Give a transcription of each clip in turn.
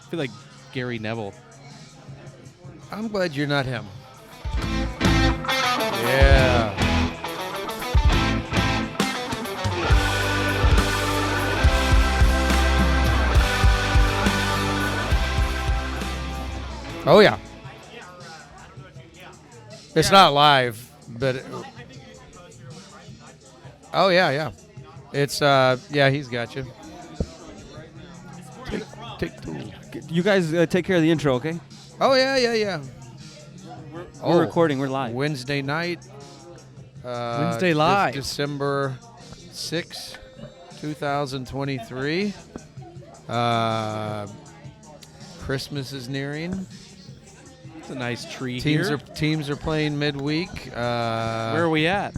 I feel like Gary Neville. I'm glad you're not him. Yeah. Oh, yeah. It's not live, but... oh, yeah. It's, yeah, he's got you. Take two. You guys take care of the intro, okay? Oh, yeah. We're recording. We're live. Wednesday night. Wednesday live. December 6, 2023. Christmas is nearing. It's a nice tree Teams are playing midweek. Where are we at?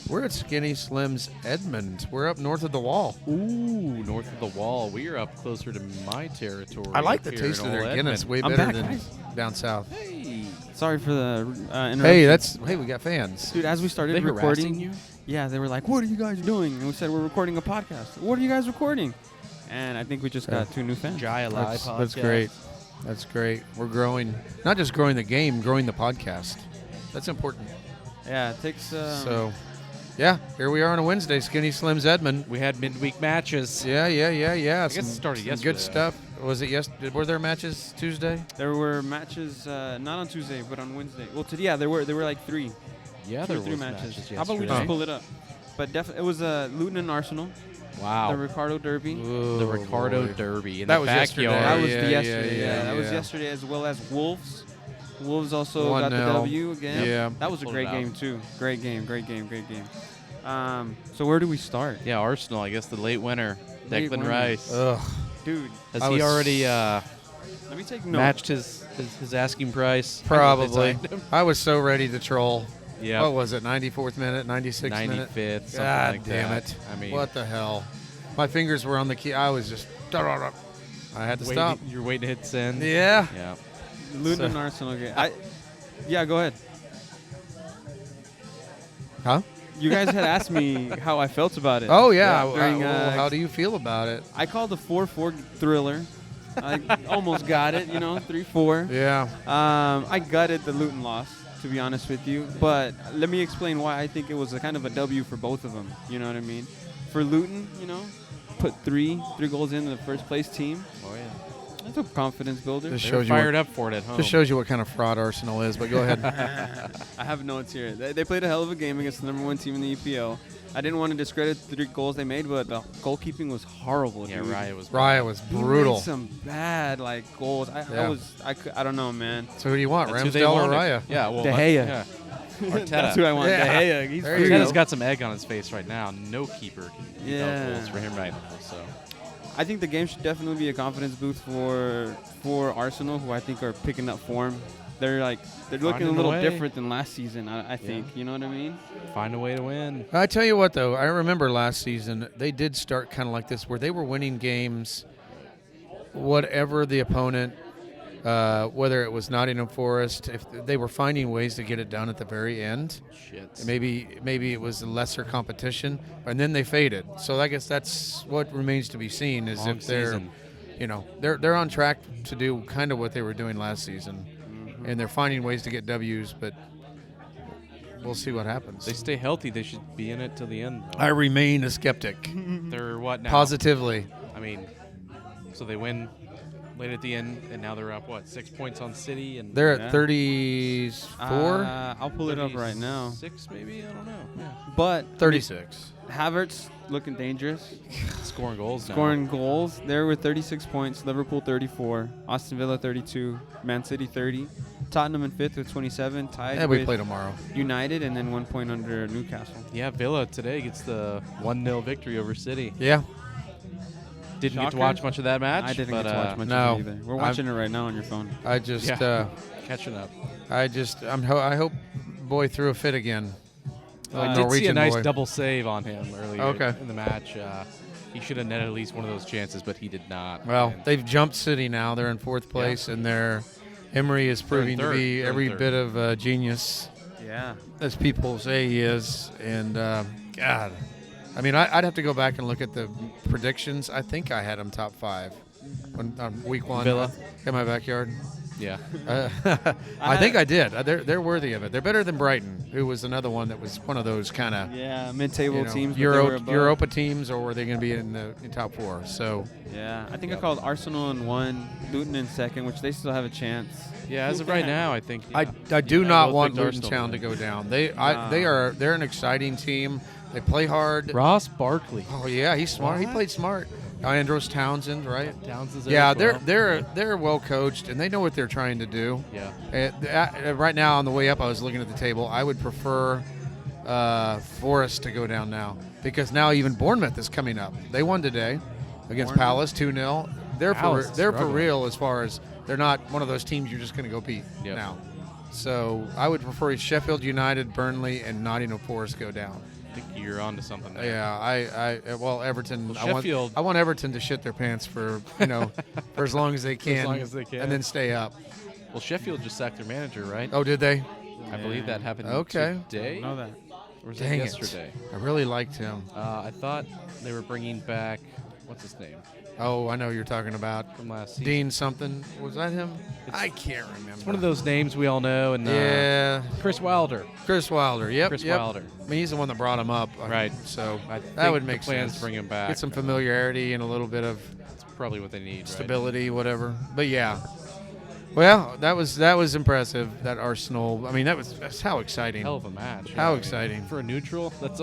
We're at Skinny Slims Edmond. We're up north of the wall. Ooh, north of the wall. We are up closer to my territory. I like the here taste in of their Old Guinness Edmond. way I'm better back, than guys. down south. Hey. Sorry for the interruption. Hey, we got fans. Dude, as we started They recording, harassing you? yeah, they were like, "What are you guys doing?" And we said, "We're recording a podcast." What are you guys recording? And I think we just got 2 new fans. Jai Live podcast. That's great. That's great. We're growing, not just growing the game, growing the podcast. That's important. Yeah, it takes. So, yeah, here we are on a Wednesday, Skinny Slims Edmond. We had midweek matches. Yeah. I guess it started some yesterday. good stuff. Was it were there matches Tuesday? There were matches not on Tuesday, but on Wednesday. Well, today, there were like 3. Yeah, 2 there or 3 was matches. yesterday. How about we just pull it up? But definitely, it was Luton and Arsenal. Wow. The Ricardo Derby. The Ricardo boy. Derby in That the was backyard. yesterday. That was Yeah, the yeah, yesterday. yeah, That was yeah. yesterday, as well as Wolves. Wolves also got the 1-0. W again. Yeah. That was a Pulled great it out. game too. Great game. So where do we start? Yeah, Arsenal, I guess the late winner. Late Declan winner. Rice. Ugh. Dude, Has I he was- already let me take notes. matched his asking price? Probably. I hope they signed him. I was so ready to troll. Yeah. What was it? 94th minute, 96th minute. 95th, something God like damn that. it! I mean, what the hell? My fingers were on the key. I was just. I had to stop. You're waiting to hit send. Yeah. Yeah. Luton and Arsenal game. Yeah, go ahead. Huh? You guys had asked me how I felt about it. Oh yeah. During, How do you feel about it? I called a 4-4 thriller. I almost got it, 3-4. Yeah. I gutted the Luton loss, to be honest with you. But let me explain why I think it was a kind of a W for both of them. You know what I mean? For Luton, put three goals into the first place team. Oh yeah. That's a confidence builder. Just They're shows you fired what, up for it at home. just shows you what kind of fraud Arsenal is. But go ahead. I have notes here. They played a hell of a game against the number 1 team in the EPL. I didn't want to discredit the 3 goals they made, but the goalkeeping was horrible. Yeah, dude. Raya was He brutal. made some bad goals. I don't know, man. So who do you want, That's who they Ramsdale or wanted. Raya? Yeah, well, De Gea. Yeah. Arteta. That's who I want. Yeah. De Gea. He's There you pretty go. Arteta's got some egg on his face right now. No keeper can keep Yeah. out goals for him right now. So I think the game should definitely be a confidence boost for Arsenal, who I think are picking up form. They're looking Finding a a little way. different than last season. I think. You know what I mean? find a way to win. I tell you what, though, I remember last season they did start kind of like this, where they were winning games, whatever the opponent, whether it was Nottingham Forest, if they were finding ways to get it done at the very end. Shit. Maybe it was a lesser competition, and then they faded. So I guess that's what remains to be seen, is Long if they're, season. they're on track to do kind of what they were doing last season, and they're finding ways to get W's, but we'll see what happens. They stay healthy. They should be in it till the end. I remain a skeptic, They're what now? positively. I mean, so they win late at the end, and now they're up 6 points on City, and They're Yeah. at 34, I'll pull it up right now. 6 maybe. I don't know. Yeah. But 36. Havertz looking dangerous, Scoring goals now. scoring goals. They're with 36 points. Liverpool 34, Aston Villa 32, Man City 30, Tottenham in 5th with 27, tied Yeah, we with play tomorrow. United, and then 1 point under Newcastle. Yeah, Villa today gets the 1-0 victory over City. Yeah. Didn't get to Shocker. watch much of that match. I didn't but, get to watch much no. of it either. We're watching it right now on your phone. I just, Yeah. Catching up. I hope boy threw a fit again. I Like did see a Norwegian nice boy. double save on him earlier Okay. in the match. He should have netted at least one of those chances, but he did not. Well, And they've jumped City now. They're in 4th place, and Emery is proving to be They're in every third. bit of a genius, Yeah. as people say he is. And, God, I mean, I'd have to go back and look at the predictions. I think I had him top 5. week 1 Villa. in my backyard. Yeah. I think I did. They're worthy of it. They're better than Brighton, who was another one that was one of those kind of mid-table teams. But they were above. Europa teams, or were they going to be in the top 4? So yeah, I think I called Arsenal in 1, Luton in 2nd, which they still have a chance. Yeah, as of right now, I think. I do not want Luton Town to go down. They're an exciting team. They play hard. Ross Barkley. Oh yeah, he's smart. He played smart. Andros Townsend, right? Townsend's yeah, there as well. they're well coached and they know what they're trying to do. Yeah. Right now on the way up, I was looking at the table. I would prefer Forest to go down now because now even Bournemouth is coming up. They won today against Palace 2-0. They're for real as far as they're not one of those teams you're just going to go beat now. So I would prefer Sheffield United, Burnley, and Nottingham Forest go down. I think you're onto something there. Yeah, Everton. Well, Sheffield. I want Everton to shit their pants for for as long as they can. As long as they can. And then stay up. Well, Sheffield just sacked their manager, right? Oh, did they? I believe that happened today. I know that. Or was Dang it yesterday? I really liked him. I thought they were bringing back, what's his name? Oh, I know who you're talking about. From last season. Dean something. Was that him? I can't remember. It's one of those names we all know. And Chris Wilder. Chris Wilder. Yep. Chris Wilder. I mean, he's the one that brought him up. Right. So I that would think make the plans sense. To bring him back. Get some familiarity and a little bit of That's probably what they need. Stability, whatever. But yeah. Well, that was impressive. That Arsenal. I mean, that's how exciting. Hell of a match. How exciting for a neutral. That's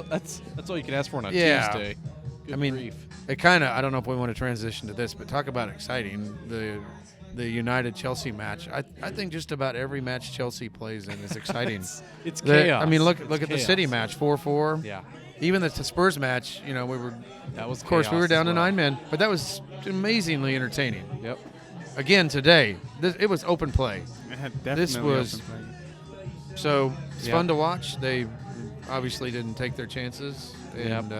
all you can ask for on a Tuesday. Good grief. It kind of. I don't know if we want to transition to this, but talk about exciting. The United Chelsea match. I think just about every match Chelsea plays in is exciting. it's chaos. I mean, look at the City match, 4-4. Yeah. Even the Spurs match. We were. That was. Of course, we were down to 9 men, men, but that was amazingly entertaining. Yep. Again today, it was open play. This was open play. So it's fun to watch. They obviously didn't take their chances, and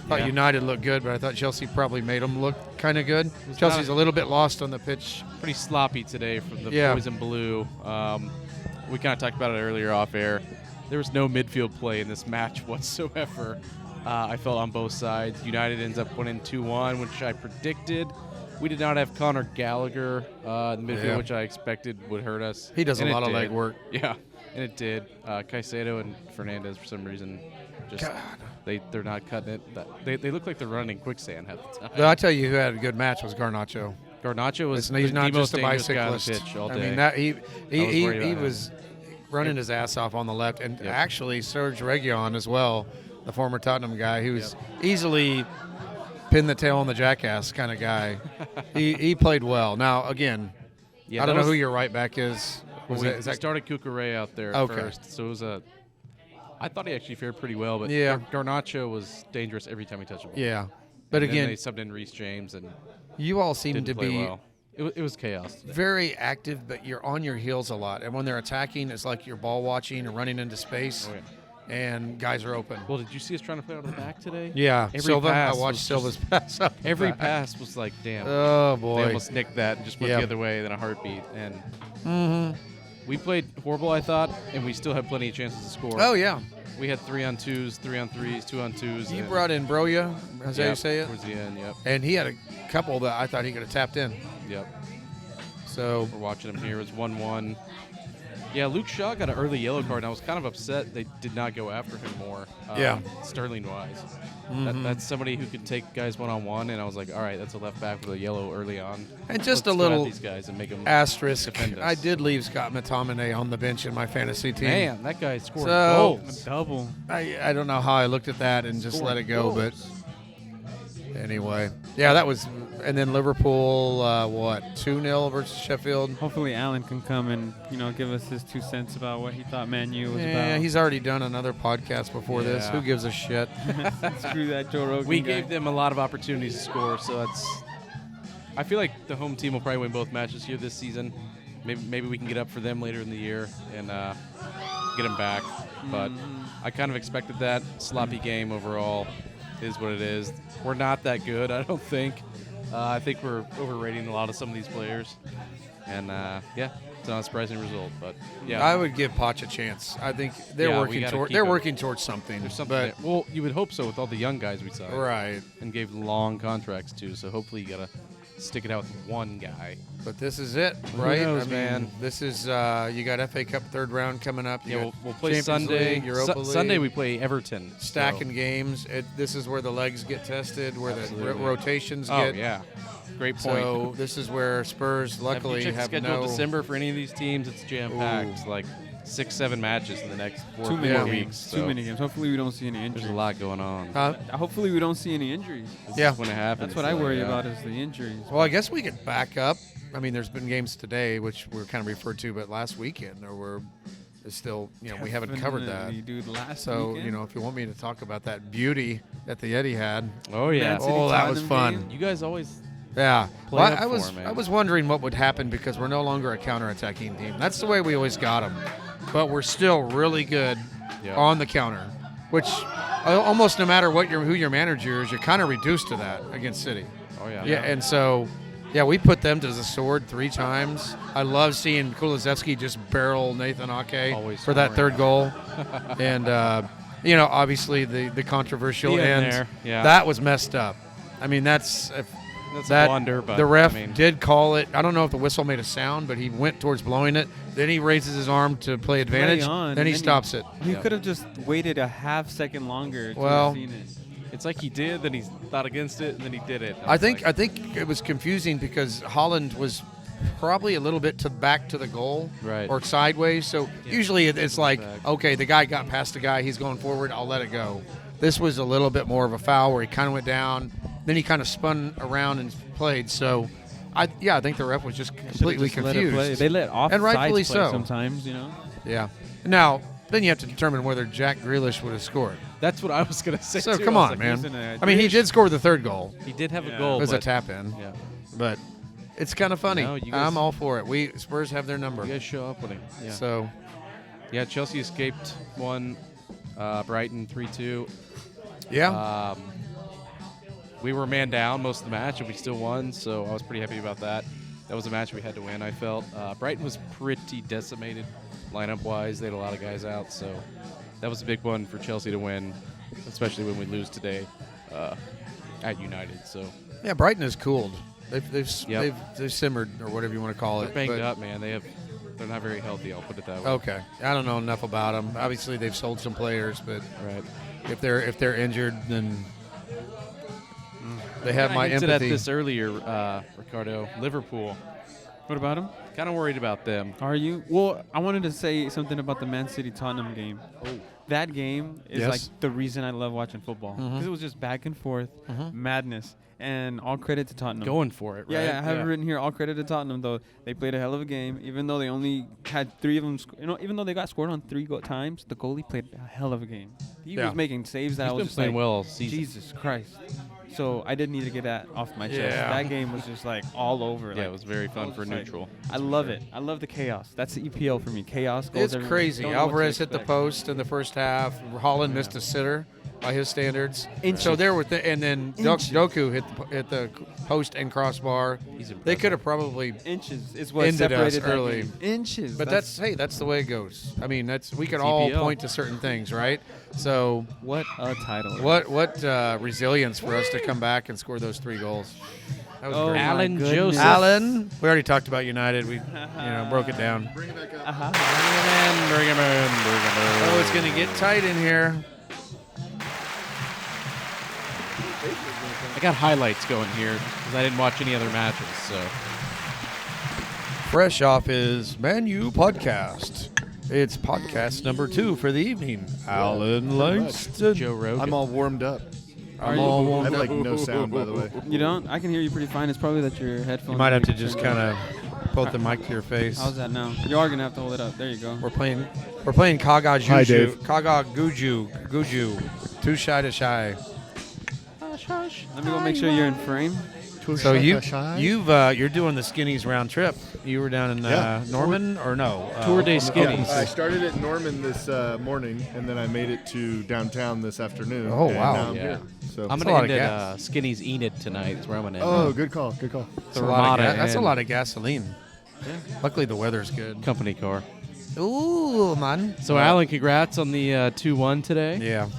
thought United looked good, but I thought Chelsea probably made them look kind of good. Chelsea's a little bit lost on the pitch. Pretty sloppy today from the boys in blue. We kind of talked about it earlier off air. There was no midfield play in this match whatsoever. I felt on both sides. United ends up winning 2-1, which I predicted. We did not have Conor Gallagher in the midfield, which I expected would hurt us. He does a lot of leg work. Yeah, and it did. Caicedo and Fernandez, for some reason, just they're not cutting it. They look like they're running quicksand half the time. But I tell you, who had a good match was Garnacho. Garnacho was he's not the just most a bicyclist. Guy on the pitch all day. I mean, he was running his ass off on the left, and actually Serge Reguilon as well, the former Tottenham guy, who's easily pin the tail on the jackass kind of guy. he played well. Now again, I don't know who your right back is. We started Cucurella out there first, so it was I thought he actually fared pretty well, but Garnacho was dangerous every time he touched the ball. Yeah, but and again, then they subbed in Reece James, and you all seem to be well. It was chaos today. Very active, but you're on your heels a lot. And when they're attacking, it's like you're ball watching and running into space. Oh, yeah. And guys are open. Well, did you see us trying to play out of the back today? Yeah, Silva. I watched Silva's pass up. Every pass was like, damn. Oh, boy. They almost nicked that and just went the other way in a heartbeat. And we played horrible, I thought, and we still had plenty of chances to score. Oh, yeah. We had 3-on-2s, 3-on-3s, 2-on-2s. You brought in Broya, is that how you say it? Towards the end, And he had a couple that I thought he could have tapped in. Yep. So we're watching him here. It's 1-1. Yeah, Luke Shaw got an early yellow card, and I was kind of upset they did not go after him more. Sterling-wise. That's somebody who could take guys one-on-one, and I was like, all right, that's a left back with a yellow early on. And just a little these guys and make them asterisk. Defend us. I did leave Scott McTominay on the bench in my fantasy team. Man, that guy scored goals. A double. I don't know how I looked at that and just let it go, but anyway. Yeah, that was – and then Liverpool, 2-0 versus Sheffield? Hopefully Alan can come and, give us his 2 cents about what he thought Man U was about. Yeah, he's already done another podcast before this. Who gives a shit? Screw that Joe Rogan We guy. gave them a lot of opportunities to score, so that's – I feel like the home team will probably win both matches here this season. Maybe we can get up for them later in the year and get them back. But I kind of expected that. Sloppy game overall is what it is. We're not that good, I don't think. I think we're overrating a lot of some of these players. And, it's not a surprising result. But, yeah. I would give Poch a chance. I think they're working towards something. There's something there. Well, you would hope so with all the young guys we signed. Right. And gave long contracts, too. So hopefully you got to stick it out with one guy. But this is it, right? knows, man? This is you got FA Cup third round coming up. You Yeah, got we'll play Champions Sunday. League, Europa League. Sunday we play Everton. Stacking so. games. This is where the legs get tested, where Absolutely. the rotations Oh get. yeah, great point. So this is where Spurs luckily if you check have the schedule no. December for any of these teams, it's jam packed. Like 6-7 matches in the next four Too many weeks. games. So Too many games. Hopefully we don't see any injuries. there's a lot going on. Hopefully we don't see any injuries. This Yeah. is when it happens. That's what I worry yeah. about is the injuries. Well, I guess we could back up. I mean, there's been games today, which we're kind of referred to, but last weekend there were still, we haven't covered that. Definitely, dude, last So, weekend. if you want me to talk about that beauty that the Eddie had. Oh yeah. Man City Oh, that was Tottenham fun. game. You guys always Yeah. Play Well, up I for was him, man. I was wondering what would happen because we're no longer a counterattacking team. That's the way we always got them. But we're still really good Yeah. on the counter, which almost no matter who your manager is, you're kind of reduced to that against City. Oh yeah. Yeah, and so, we put them to the sword 3 times. I love seeing Kulusevski just barrel Nathan Ake Always for that scoring. third goal. And, obviously the controversial The end end. there, yeah. That was messed up. I mean, that's a blunder, but the ref I mean, did call it. I don't know if the whistle made a sound, but he went towards blowing it. Then he raises his arm to play advantage. on, then and he then stops it. He Yeah. could have just waited a half second longer to Well, have seen it. it's like he did, then he thought against it, and then he did it. I think it was confusing because Holland was probably a little bit back to the goal, Right. or sideways. So usually it's like, back. okay, the guy got past the guy, he's going forward, I'll let it go. This was a little bit more of a foul where he kind of went down, then he kind of spun around and played. So, I think the ref was just completely Just let it play. confused. They let off And rightfully play so. sometimes, Yeah. Now, then you have to determine whether Jack Grealish would have scored. That's what I was gonna say. So too. come I was on, like, man. listen, I mean, he did score the third goal. He did have Yeah. a goal. It was a but- tap in, Yeah. but it's kind of funny. No, you guys- I'm all for it. Spurs have their number. You guys show up winning. Yeah. So, Yeah. Chelsea escaped one. Brighton 3-2. yeah. We were man down most of the match, and we still won. So I was pretty happy about that. That was a match we had to win. I felt Brighton was pretty decimated lineup-wise. They had a lot of guys out, so that was a big one for Chelsea to win, especially when we lose today at United. So Yeah, Brighton is cooled. They've Yep. simmered, or whatever you want to call they're it. banged but- up, man. They're not very healthy. I'll put it that way. Okay, I don't know enough about them. Obviously, they've sold some players, but Right. if they're injured, then they have I my hinted empathy. at this earlier, Ricardo. Liverpool. What about him? Kind of worried about them. Are you? Well, I wanted to say something about the Man City Tottenham game. Oh. That game is Yes. like the reason I love watching football because it was just back and forth madness. And all credit to Tottenham. Going for it, right? Yeah, I have it written here. All credit to Tottenham, though. They played a hell of a game, even though they only had 3 of them. Even though they got scored on 3 times, the goalie played a hell of a game. He Yeah. was making saves that He's I was been just playing like, well all season. Jesus Christ. So I did need to get that off my chest. Yeah. That game was just like all over. Yeah, like, it was very I fun was for just like, neutral. I love it. I love the chaos. That's the EPL for me. Chaos. Goals It's everywhere. crazy. Don't know what to Alvarez hit the expect. post in the first half. Holland missed a sitter by his standards. Inches. So there were, and then Inches. Doku hit the post and crossbar. He's They impressive. could have probably, Inches is what Ended us separated that early. game. Inches. but that's the way it goes. I mean, we can It's all EPL. point to certain things, right? So what a title. what resilience for us to come back and score those 3 goals. That was Oh, great. my Alan goodness. Joseph. Alan, we already talked about United. We broke it down. Bring him in, bring him in, bring him in. Oh, it's going to get tight in here. I got highlights going here because I didn't watch any other matches. So Fresh off his Man U podcast. It's podcast number 2 for the evening. Alan Langston. Joe Rogan. I'm all warmed up. I'm you? all I warmed have up. like no sound, by the way. You don't? I can hear you pretty fine. It's probably that your headphones. You might have to make it just turn kind down. of put the mic to your face. How's that now? You are gonna have to hold it up. There you go. We're playing Kaga Juju. Hi, Dave. Kaga Guju. Too shy to shy. Let me go make sure you're in frame. So you're doing the Skinnies round trip. You were down in Yeah. Norman or no? Tour day on the- Skinnies. I started at Norman this morning, and then I made it to downtown this afternoon. Oh, and wow. now I'm Yeah. here. So I'm That's a gonna lot end of at gas. Skinny's Enid tonight. That's where I'm gonna end. oh, good call. Good call. That's a lot of Ramada that's a and lot of gasoline. Luckily the weather's good. company car. Ooh, man. So Alan, congrats on the 2-1 today. Yeah.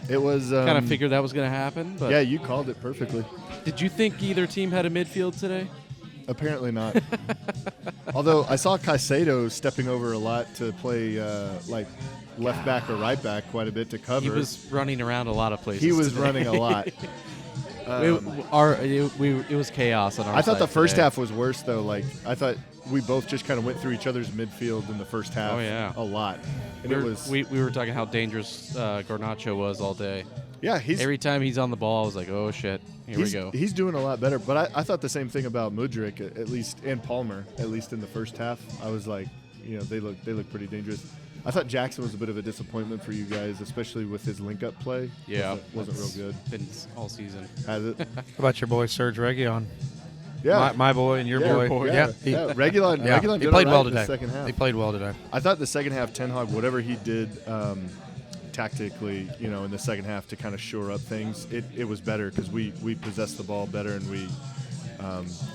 It was Kind of figured that was gonna happen, but Yeah, you called it perfectly. did you think either team had a midfield today? Apparently not. Although I saw Caicedo stepping over a lot to play like left back or right back quite a bit to cover. He was running around a lot of places. He was today. running a lot. It was chaos on our I thought the side first today. half was worse though. Like I thought we both just kind of went through each other's midfield in the first half. Oh, yeah. A lot. And We were talking how dangerous Garnacho was all day. yeah, Every time he's on the ball, I was like, oh shit, here we go. He's doing a lot better. But I thought the same thing about Mudryk at least, and Palmer at least in the first half. I was like, they look pretty dangerous. I thought Jackson was a bit of a disappointment for you guys, especially with his link-up play. Yeah, wasn't real good. Been all season. Has it? How about your boy Serge Reguilon? Yeah. My boy and your boy. Yeah. Regulon he did played well in today. the second half. He played well today. I thought the second half, Ten Hag, whatever he did tactically, in the second half to kind of shore up things, it was better because we possessed the ball better and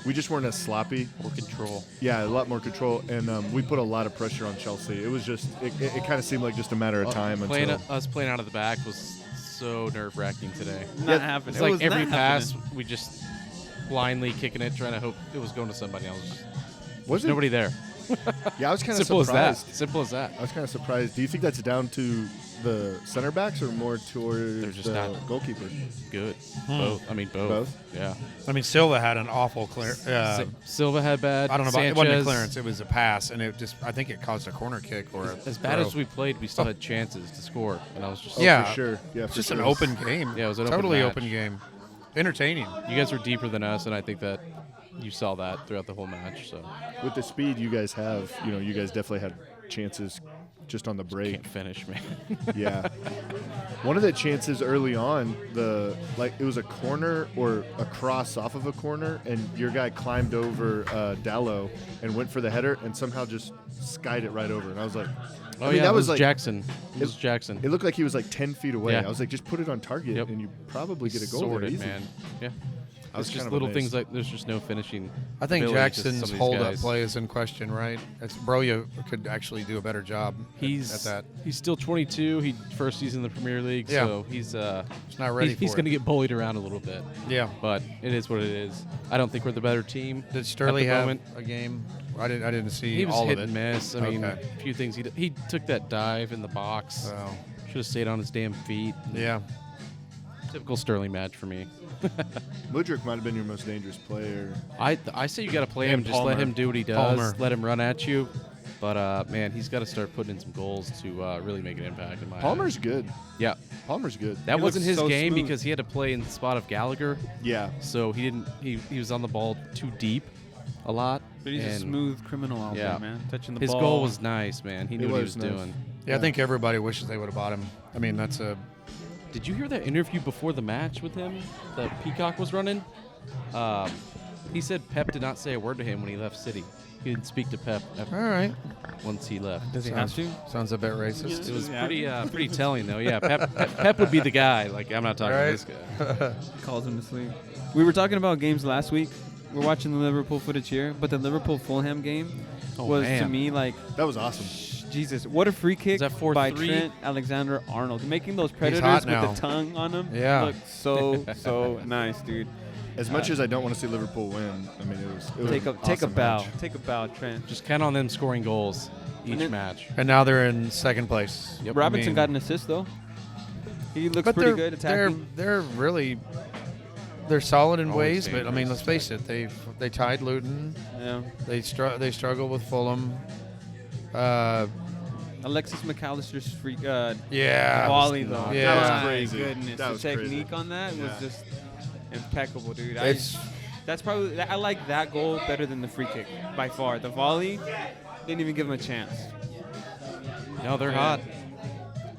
we just weren't as sloppy. More control. Yeah, a lot more control, and we put a lot of pressure on Chelsea. It was just, it kind of seemed like just a matter of time until Us playing out of the back was so nerve-wracking today. Not happening. It's like every pass, we just blindly kicking it, trying to hope it was going to somebody else. Was it? Nobody there. Yeah, I was kind of Simple surprised. as that. Simple as that. I was kind of surprised. Do you think that's down to the center backs or more towards They're just the not goalkeeper? Good. Both. I mean, both. Both? Yeah. I mean, Silva had an awful clear. Silva had bad. I don't know about Sanchez, it. Wasn't a clearance. It was a pass, and I think it caused a corner kick or as bad as we played, we still had chances to score, and I was just Yeah. For sure. Yeah, It's for just sure. an open game. Yeah, it was an totally open match. open game. Entertaining. You guys were deeper than us, and I think that you saw that throughout the whole match. So With the speed you guys have, you guys definitely had chances just on the break. can't finish, man. Yeah. One of the chances early on, it was a corner or a cross off of a corner, and your guy climbed over Dallo and went for the header and somehow just skied it right over. And I was like, Oh, that it was was like Jackson. It was Jackson. It looked like he was like 10 feet away. Yeah. I was like, just put it on target Yep. and you probably get a goal Sorted, there easy. man. Yeah. I was It's kind just of little amazed. things like there's just no finishing. I think ability to some Jackson's of these hold-up guys. play is in question, right? Broya could actually do a better job He's at that. He's still 22. He first season in the Premier League, Yeah. so he's not ready He's for going to it. get bullied around a little bit, Yeah. but it is what it is. I don't think we're the better team. Did at Sterling the have moment. a game? I didn't see He was all hit of it. and miss. I mean, Okay. a few things he took that dive in the box. Oh. Should have stayed on his damn feet. Yeah. Typical Sterling match for me. Mudryk might have been your most dangerous player. I say you got to play him. And Just let Palmer. him do what he does. Palmer. Let him run at you. But man, he's got to start putting in some goals to really make an impact. In my Palmer's good. yeah, Palmer's good. that He wasn't looks his so game smooth. because he had to play in the spot of Gallagher. Yeah. So he didn't. He was on the ball too deep, a lot. But he's a and smooth criminal out Yeah. there, man. Touching the His ball. goal was nice, man. He knew what he was was nice. doing. Yeah, I think everybody wishes they would have bought him. I mean, that's a Did you hear that interview before the match with him that Peacock was running? He said Pep did not say a word to him when he left City. He didn't speak to Pep all right. once he left. Does he have to? Sounds a bit racist. It was Yeah. pretty telling though. Yeah, Pep would be the guy. Like I'm not talking to Right. this guy. Calls him to sleep. We were talking about games last week. We're watching the Liverpool footage here, but the Liverpool-Fulham game was to man. me like, That was awesome. Jesus, what a free kick that 4-3? by Trent Alexander-Arnold. Making those hot predators with now. the tongue on them Yeah. look so nice, dude. As much as I don't want to see Liverpool win, I mean, it was Take a an awesome bow. match. Take a bow, Trent. Just count on them scoring goals each And then- match. And now they're in second place. Yep. Robinson I mean- got an assist though. He looks But pretty good attacking. They're solid in Always ways, but I mean, let's face it, they tied Luton. Yeah. They struggle with Fulham. Alexis McAllister's free Yeah. volley though. Yeah. That was My crazy. Goodness, That was the crazy. technique on that was Yeah. just impeccable, dude. It's That's probably I like that goal better than the free kick by far. The volley didn't even give him a chance. No, they're hot.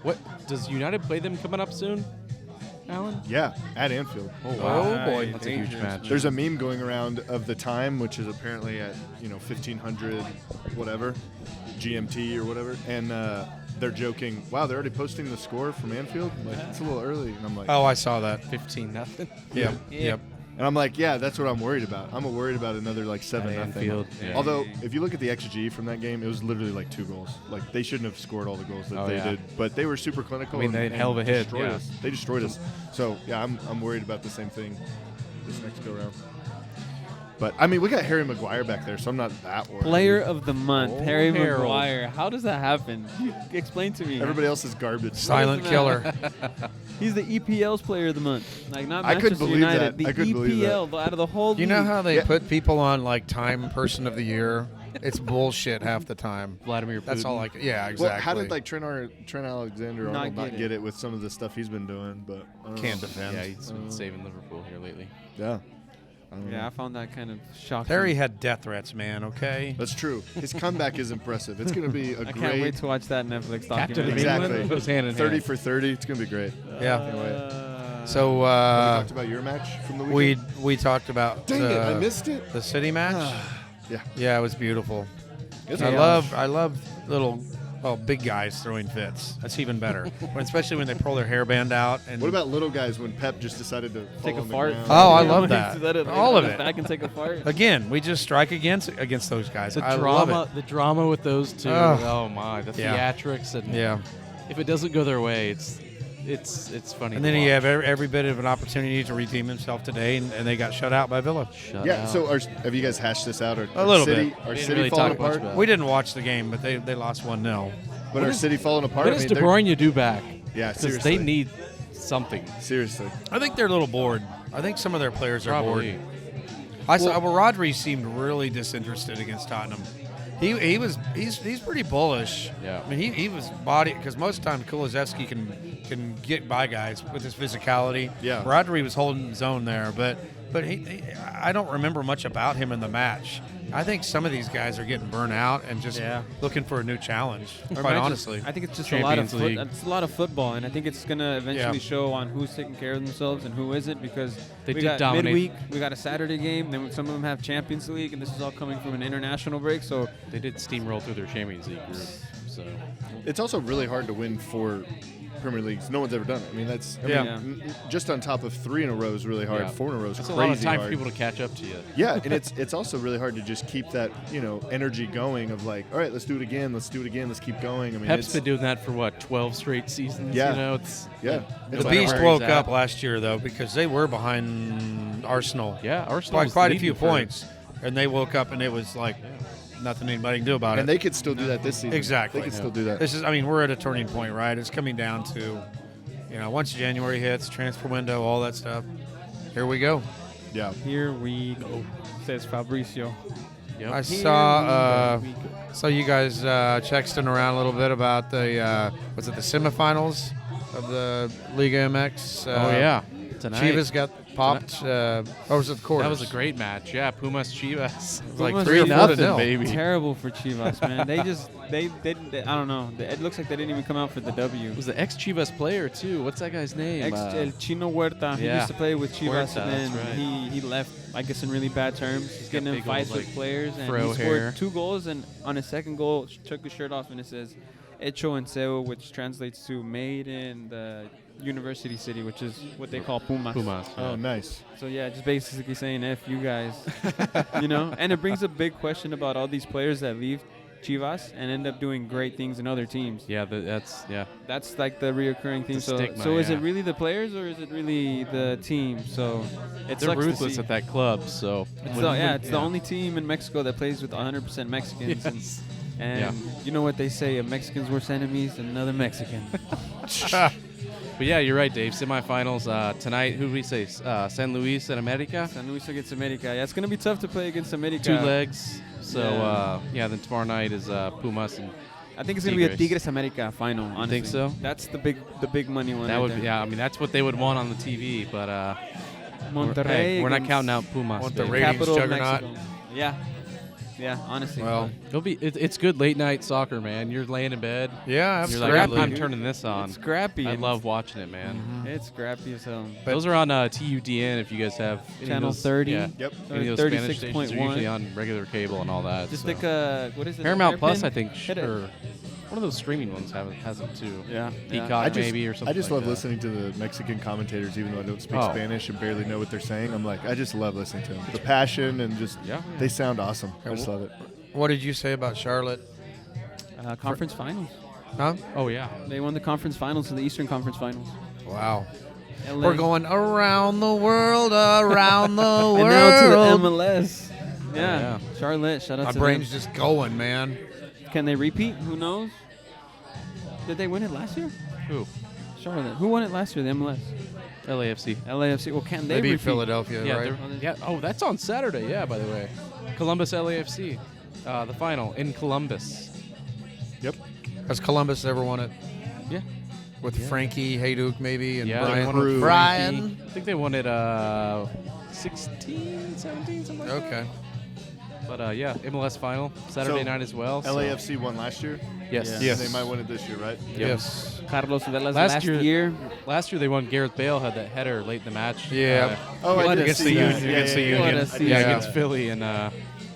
What does United play them coming up soon, Alan? Yeah, at Anfield. Oh boy. that's a huge Dangerous, match. man. There's a meme going around of the time, which is apparently at 1500 whatever GMT or whatever, and they're joking. Wow, they're already posting the score from Anfield. Like it's a little early, and I'm like, oh, I saw that. 15-0. Yep. Yeah. Yep. and I'm like, yeah, that's what I'm worried about. I'm worried about another like 7-0. Anfield. Yeah. Although, if you look at the XG from that game, it was literally like 2 goals. Like they shouldn't have scored all the goals that Oh, they yeah. did, but they were super clinical. I mean, they had and hell of a hit, destroyed yeah. us. They destroyed us. So yeah, I'm worried about the same thing this next go round. But I mean, we got Harry Maguire back there, so I'm not that worried. Player of the month, Oh, Harry Harold. Maguire. How does that happen? Explain to me. Everybody else is garbage. Silent killer. He's the EPL's player of the month. Like not I Manchester couldn't believe United. that. The I couldn't believe EPL out of the whole You know league. how they Yeah. put people on like Time Person of the Year? It's bullshit half the time. Vladimir That's Putin. all I. Yeah, exactly. Well, how did like Trent Alexander-Arnold Not not get get it with some of the stuff he's been doing? But I don't Can't know. defend. Yeah, he's been saving Liverpool here lately. Yeah. I don't Yeah, I know. found that kind of shocking. Harry had death threats, man. Okay. That's true. His comeback is impressive. It's going to be a I great can't wait to watch that Netflix Captain of documentary. Exactly. England goes hand in 30 hand. for 30. It's going to be great. Yeah. Can't wait. So we talked about your match from the weekend. we talked about Dang it, I missed it. the city match. Yeah. Yeah, it was beautiful. It's I a- love little big guys throwing fits. That's even better, especially when they pull their hairband out. And What about little guys when Pep just decided to Take fall a on the fart. ground? Oh, I Yeah, love like, that. so that All of it. I can take a fart. Again, we just strike against those guys. The I drama, love the drama with those two. Ugh. Oh my, the Yeah. theatrics and it. Yeah, if it doesn't go their way, it's funny. and to then he watch. have every bit of an opportunity to redeem himself today, and they got shut out by Villa. Shut Yeah. out. So have you guys hashed this out? Or A little city, bit. Our We didn't city really falling talk much apart. about it. We didn't watch the game, but they lost 1-0. But our city falling apart. What I does mean, De they're- Bruyne do back? Yeah, Because seriously. they need something. Seriously. I think they're a little bored. I think some of their players are Probably. bored. I saw Rodri seemed really disinterested against Tottenham. He's pretty bullish. Yeah. I mean he was body because most of the time Kulusevski can get by guys with his physicality. Yeah. Rodri was holding his own there, but I don't remember much about him in the match. I think some of these guys are getting burnt out and just looking for a new challenge. Or Quite might honestly, I think it's just Champions League. It's a lot of football, and I think it's gonna eventually Yeah. show on who's taking care of themselves and who isn't, because They we did got dominate. midweek, we got a Saturday game, then some of them have Champions League, and this is all coming from an international break. So They did steamroll through their Champions League group. So It's also really hard to win 4 Premier Leagues. No one's ever done it. I mean, that's Yeah. just on top of 3 in a row is really hard. Yeah. 4 in a row is that's a crazy lot of time hard. for people to catch up to you. Yeah, and it's also really hard to just keep that energy going of like, all right, let's do it again, let's keep going. I mean, Pep's it's, been doing that for what, 12 straight seasons? Yeah. You know, it's yeah, the it's no like, Beast where woke he's at. up last year though because they were behind Arsenal. yeah, Arsenal By was quite a leading few for- points, and they woke up and it was like nothing anybody can do about and it. they could still do that this season. Exactly. they could still do that. This is, I mean, we're at a turning point, right? It's coming down to, once January hits, transfer window, all that stuff. Here we go. Yeah, here we go, says Fabricio. Yep. I Here saw we go. you guys texting around a little bit about the was it the semifinals of the Liga MX? Oh yeah, tonight. Chivas got popped. Or was it the quarters? That was a great match. Yeah, Pumas Chivas. It was like Pumas 3 or 4 to 3-0, 0. baby. Terrible for Chivas, man. they I don't know. It looks like they didn't even come out for the W. It was the ex-Chivas player too. What's that guy's name? El Chino Huerta. He yeah. used to play with Chivas, Huerta, and then that's right. he left, I guess, in really bad terms. He's getting in big fights old, with like, players, and fro he scored hair. 2 goals, and on his second goal, took his shirt off, and it says "Hecho en Seúl," which translates to "made in the University City," which is what they call Pumas. Pumas. oh nice. So yeah, just basically saying "F you guys," And it brings a big question about all these players that leave Chivas and end up doing great things in other teams. Yeah, that's That's like the reoccurring thing. It's a stigma, so is it yeah. really the players or is it really the team? So it they're sucks to ruthless see. at that club. So It's when- the, when- yeah, it's the only team in Mexico that plays with 100% Mexicans. Yes. And Yeah. you know what they say: a Mexican's worst enemy is another Mexican. But yeah, you're right, Dave. Semifinals tonight. Who do we say? San Luis and America. San Luis against America. Yeah, it's gonna be tough to play against America. 2 legs. So Yeah. then tomorrow night is Pumas and I think it's gonna be a Tigres. Tigres America final. Honestly. think so? That's the big money one. that right would there. be, yeah. I mean that's what they would want on the TV. But Monterrey. hey, we're not against counting out Pumas. Want the baby. ratings capital of juggernaut. Mexico. Yeah, honestly. Well, It'll be it's good late night soccer, man. You're laying in bed. yeah, You're like, absolutely. I'm turning this on. it's scrappy. I and love watching it, man. It's scrappy as hell. Those are on TUDN if you guys have any of Channel those- 30. Yeah, Yep. any of those Spanish stations are 36.1. usually on regular cable and all that. Just so. like what is it? Paramount Plus, Hairpin? I think, Hit it. or one of those streaming ones has them too. Yeah. Peacock maybe or something. I just like love that. listening to the Mexican commentators, even though I don't speak Oh. Spanish and barely know what they're saying. I'm like, I just love listening to them. The passion and just Yeah. they sound awesome. I just love it. What did you say about Charlotte? Conference finals. Huh? Oh yeah. They won the conference finals in the Eastern Conference Finals. Wow. LA. We're going around the world, around the world. And now to the MLS. Yeah. yeah. Charlotte, shout out My to brain's them. just going, man. Can they repeat? Who knows? Did they win it last year? Who? Charlotte. Who won it last year? The MLS. LAFC. LAFC. Well, can they Maybe repeat? Philadelphia, Yeah, right? yeah. Oh, that's on Saturday. Yeah, by the way, Columbus LAFC, the final in Columbus. Yep. Has Columbus ever won it? Yeah. With Frankie Hayduk, maybe, and Yeah, Brian. they won with Brian. Frankie. I think they won it 16, 17, something like that. Okay. But yeah, MLS final Saturday So, night as well. so- LAFC won last year. Yes. Yeah. Yes. They might win it this year, right? Yep. Yes. Carlos Vela's Last last year- year. Last year they won. Gareth Bale had that header late in the match. Yeah. Oh, I What did Against see the that. Union. Against the Union. What a I did season. see Yeah, that. against Philly. And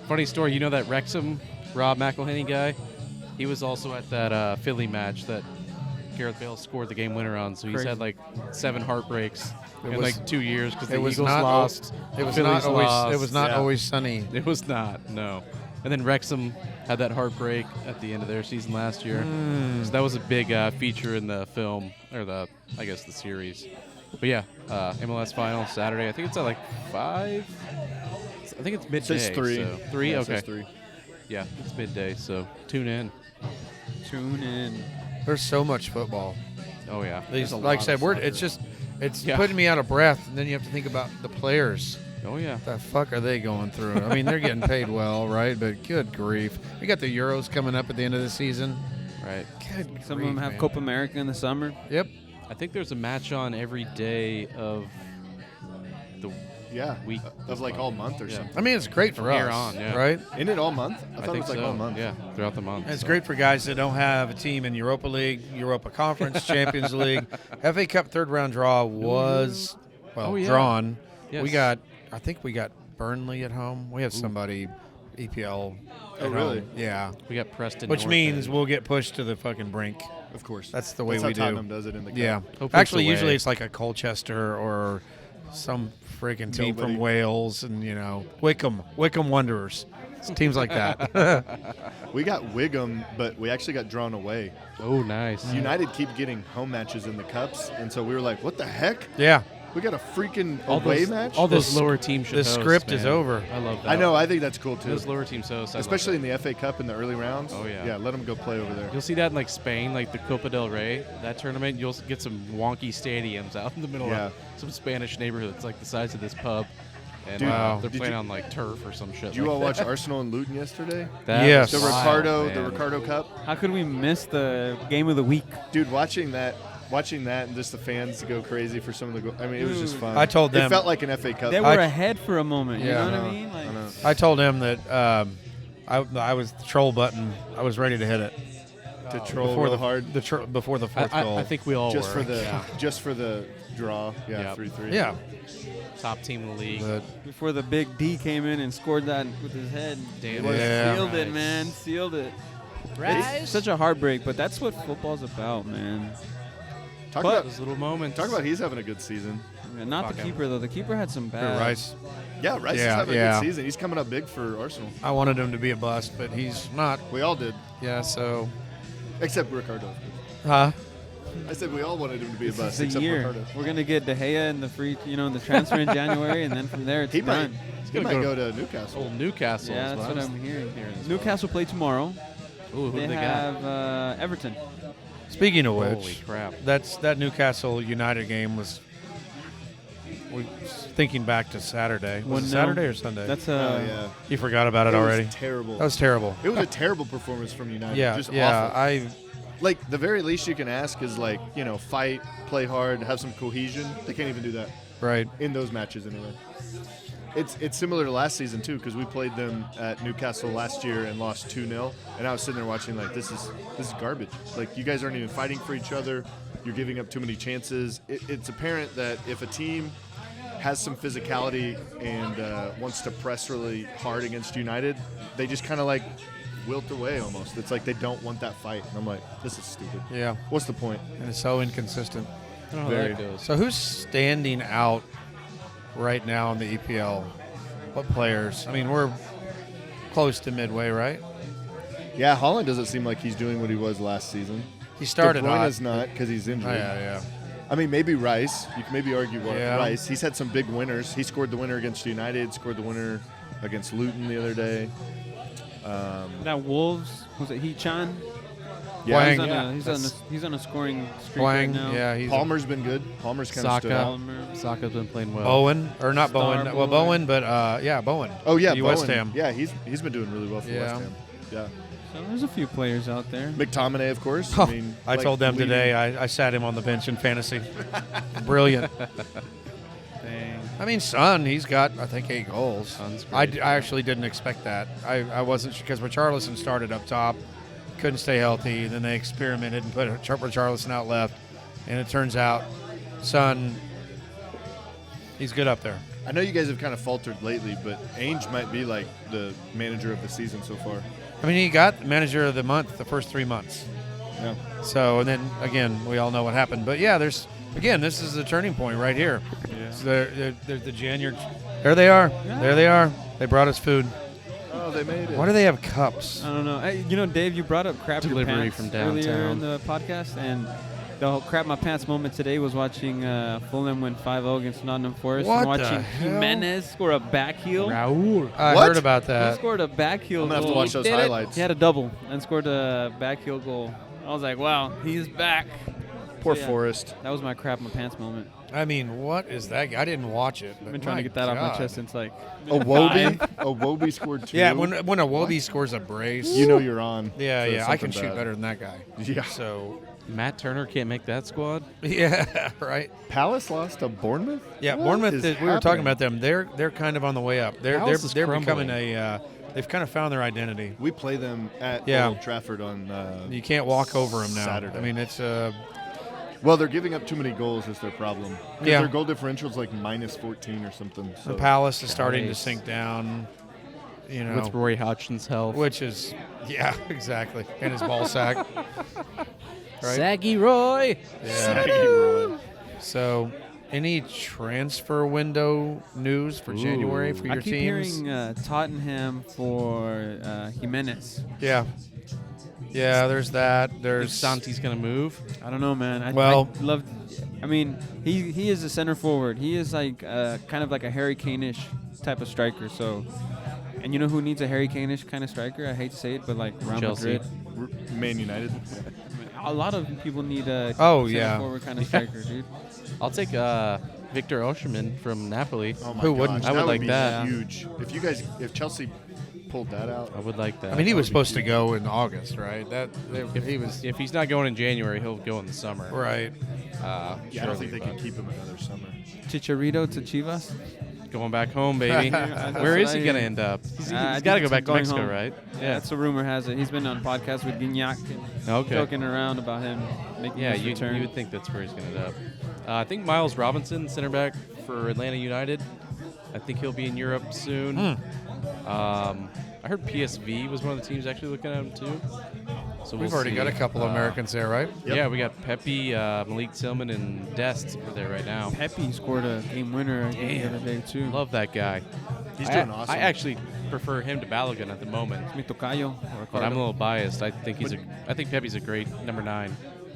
funny story, you know that Wrexham, Rob McElhenney guy, he was also at that Philly match that Gareth Bale scored the game winner on. So he's Crazy. had like 7 heartbreaks in was- like 2 years because the It was Eagles not. lost. It was Phillies not always. lost. It was not Yeah. always sunny. It was not, no. And then Wrexham had that heartbreak at the end of their season last year. So that was a big feature in the film, or I guess the series. But yeah, MLS final Saturday. I think it's at like 5. I think it's It midday. says 3. So 3? Yeah, it Okay. says 3. Yeah, it's midday, so tune in. Tune in. There's so much football. Oh, yeah. These, a like I lot said, of we're, soccer. it's just, it's Yeah. putting me out of breath. And then you have to think about the players. Oh, yeah. The fuck are they going through? I mean, they're getting paid well, right? But good grief, we got the Euros coming up at the end of the season. Right. Good Some grief, of them have man. Copa America in the summer. Yep. I think there's a match on every day of the Yeah. week. Of like all month or Yeah. something. I mean, it's great for From here us, on, yeah. right? Isn't it all month? I thought it think was like so. all month. Yeah, throughout the month. It's so. great for guys that don't have a team in Europa League, Europa Conference, Champions League. FA Cup third round draw was Oh, yeah. drawn. Yes. We got, I think we got Burnley at home. We have somebody EPL. Oh, at really? home. Yeah. We got Preston. Which North means End. we'll get pushed to the fucking brink. Of course. That's the way That's we how do. Tottenham does it in the cup. Yeah. Hopefully it's Actually, away. usually it's like a Colchester or some freaking team Nobody. from Wales, and Wickham Wanderers, teams like that. We got Wigan, but we actually got drawn away. Oh, nice. United keep getting home matches in the cups, and so we were like, "What the heck? Yeah. We got a freaking All away those, match?" all those The lower teams should the host, script is man. over. I love that. I know. I think that's cool too, Those lower teams host. I love especially that. in the FA Cup in the early rounds. Oh, yeah. Yeah, let them go play over there. You'll see that in like Spain, like the Copa del Rey, that tournament. You'll get some wonky stadiums out in the middle Yeah. of some Spanish neighborhood. It's like the size of this pub, and Dude, Wow. they're did playing you- on like turf or some shit. Did you like all watch that. Arsenal and Luton yesterday? That Yes. was The wild, the man. Ricardo Cup. How could we miss the game of the week? Dude, watching that and just the fans go crazy for some of the goals. I mean, it was just Dude. fun. I told It them- felt like an FA Cup. They were ahead for a moment. Yeah. You know what I I know, mean? Like, I know. I told him that I was the troll button. I was ready to hit it to troll before real the hard. before the fourth goal. I think we all just were. for the yeah. just for the draw. Yeah, Yep. 3-3. yeah. top team in the league. But before the big D came in and scored that with his head. Damn Yeah. Sealed it, Rice. man. Sealed it. Rice. It's such a heartbreak, but that's what football's about, man. Talk But- about Those little moments. he's having a good season. Yeah, not Fuck the him. keeper, though. The keeper had some bad. Rice, Yeah, Rice is Yeah, having a yeah. good season. He's coming up big for Arsenal. I wanted him to be a bust, but he's not. We all did, Yeah. So, except Ricardo. huh? I said we all wanted him to be a This bust, is the except year. Ricardo. We're going to get De Gea in the free, in the transfer in January, and then from there it's He might, done. he gonna might go go to Newcastle. Old Newcastle. Yeah, is that's I what was I'm hearing. as Newcastle play tomorrow. well. Ooh, who They do they have Everton. Speaking of got? which, Holy crap. that Newcastle United game was. We thinking back to Saturday. Was it 1-0. Saturday or Sunday? That's Oh yeah, You forgot about it was already. terrible. That was terrible. It was a terrible performance from United. Yeah. just Yeah. awful. Like the very least you can ask is like fight, play hard, have some cohesion. They can't even do that Right. in those matches anyway. It's similar to last season too because we played them at Newcastle last year and lost 2-0, and I was sitting there watching like this is garbage. Like you guys aren't even fighting for each other. You're giving up too many chances. It's apparent that if a team has some physicality and wants to press really hard against United, they just kind of like wilt away almost. It's like they don't want that fight. And I'm like, this is stupid. Yeah. What's the point? And it's so inconsistent. I don't know how Very. that goes. So who's standing out right now in the EPL? What players? I mean, we're close to midway, right? Yeah, Holland doesn't seem like he's doing what he was last season. He started De hot. Bruyne's not because he's Oh, injured. yeah, yeah. I mean, maybe Rice. You can maybe argue Yeah. Rice. He's had some big winners. He scored the winner against United, scored the winner against Luton the other day. That Wolves, was it He-Chan? Yeah, Wang. He's on a scoring streak Wang, right now. yeah, he's Palmer's been good. Palmer's kind of stood Saka. out. Palmer. Saka's been playing well. Bowen, or not Star Bowen. Well, boy. Bowen, but Bowen. Oh, yeah, The Bowen. West Ham. Yeah, he's been doing really well for Yeah. West Ham. Yeah. So there's a few players out there. McTominay, of course. Oh, I mean, I like, told them leading- today I sat him on the bench in fantasy. Brilliant. Dang. I mean, Son, he's got, I think, 8 goals. Son's I great. actually didn't expect that. I wasn't sure because Richarlison started up top, couldn't stay healthy. Then they experimented and put Richarlison out left, and it turns out Son, he's good up there. I know you guys have kind of faltered lately, but Ainge might be like the manager of the season so far. I mean, he got manager of the month the first 3 months. Yeah. So, and then again, we all know what happened. But yeah, this is the turning point right here. Yeah. So they're the January. There they are. Yeah. There they are. They brought us food. Oh, they made it. Why do they have cups? I don't know. Hey, Dave, you brought up crap your Delivery pants from earlier downtown. in the podcast, and the whole crap my pants moment today was watching Fulham win 5-0 against Nottingham Forest What and the watching hell? Jimenez score a back heel. Raul. I What? heard about He that. scored a back heel I'm gonna have goal. to watch those He did it. highlights. He had a double and scored a back heel goal. I was like, wow, he's back. Poor So, yeah, Forrest. That was my crap my pants moment. I mean, what is that? I didn't watch it. I've been trying to get that off my chest since like Iwobi scored 2. Yeah, when a Wobie scores a brace, you know you're on. yeah, for yeah, I can something shoot bad. better than that guy. Yeah. So, Matt Turner can't make that squad. yeah, right. Palace lost to Bournemouth? Yeah, What Bournemouth. is We were talking happening? about them. They're kind of on the way up. They're Palace is becoming crumbling. they've kind of found their identity. We play them at Yeah. Old Trafford on You can't walk over them now. Saturday. I mean, it's Well, they're giving up too many goals is their problem. 'Cause Yeah. Their goal differential is like minus 14 or something. So. the Palace is starting to Nice. sink down. You know, With Roy Hodgson's help. which is exactly, and his ball sack. Right. Saggy Roy. Yeah. So, any transfer window news for January for I your keep teams? hearing Tottenham for Jimenez. Yeah. Yeah, there's that. Think There's Santi's gonna move. I don't know, man. Well- I love. I mean, he is a center forward. He is like kind of like a Harry Kane-ish type of striker. So, and you know who needs a Harry Kane-ish kind of striker? I hate to say it, but like Real Chelsea. Madrid. Man United. A lot of people need a Oh, center yeah. forward kind of striker, dude. I'll take Victor Osimhen from Napoli. Oh my Who gosh, wouldn't? I would like be that. Huge. If Chelsea pulled that out. I would like that. I mean, he was That would be supposed to go in August, right? He was if he's not going in January, he'll go in the summer. right. Yeah, I don't think they can keep him another summer. Chicharito to Chivas. Going back home, baby. That's Where what is I he gonna hear. end up? He's I got to think go it's back to going Mexico, home. right? Yeah, that's what rumor has it. He's been on podcasts with Gignac and Okay. joking around about him making Yeah, his you return. would think that's where he's going to end up. I think Miles Robinson, center back for Atlanta United. I think he'll be in Europe soon. I heard PSV was one of the teams actually looking at him too. So We've we'll already see. got a couple of Americans there, right? Yep. Yeah, we got Pepe, Malik Tillman, and Dest are there right now. Pepe scored a game winner the other day too. Love that guy. He's I- doing awesome. I actually prefer him to Balogun at the moment, Mi tocayo. but I'm a little biased. I think Pepe's a great number 9.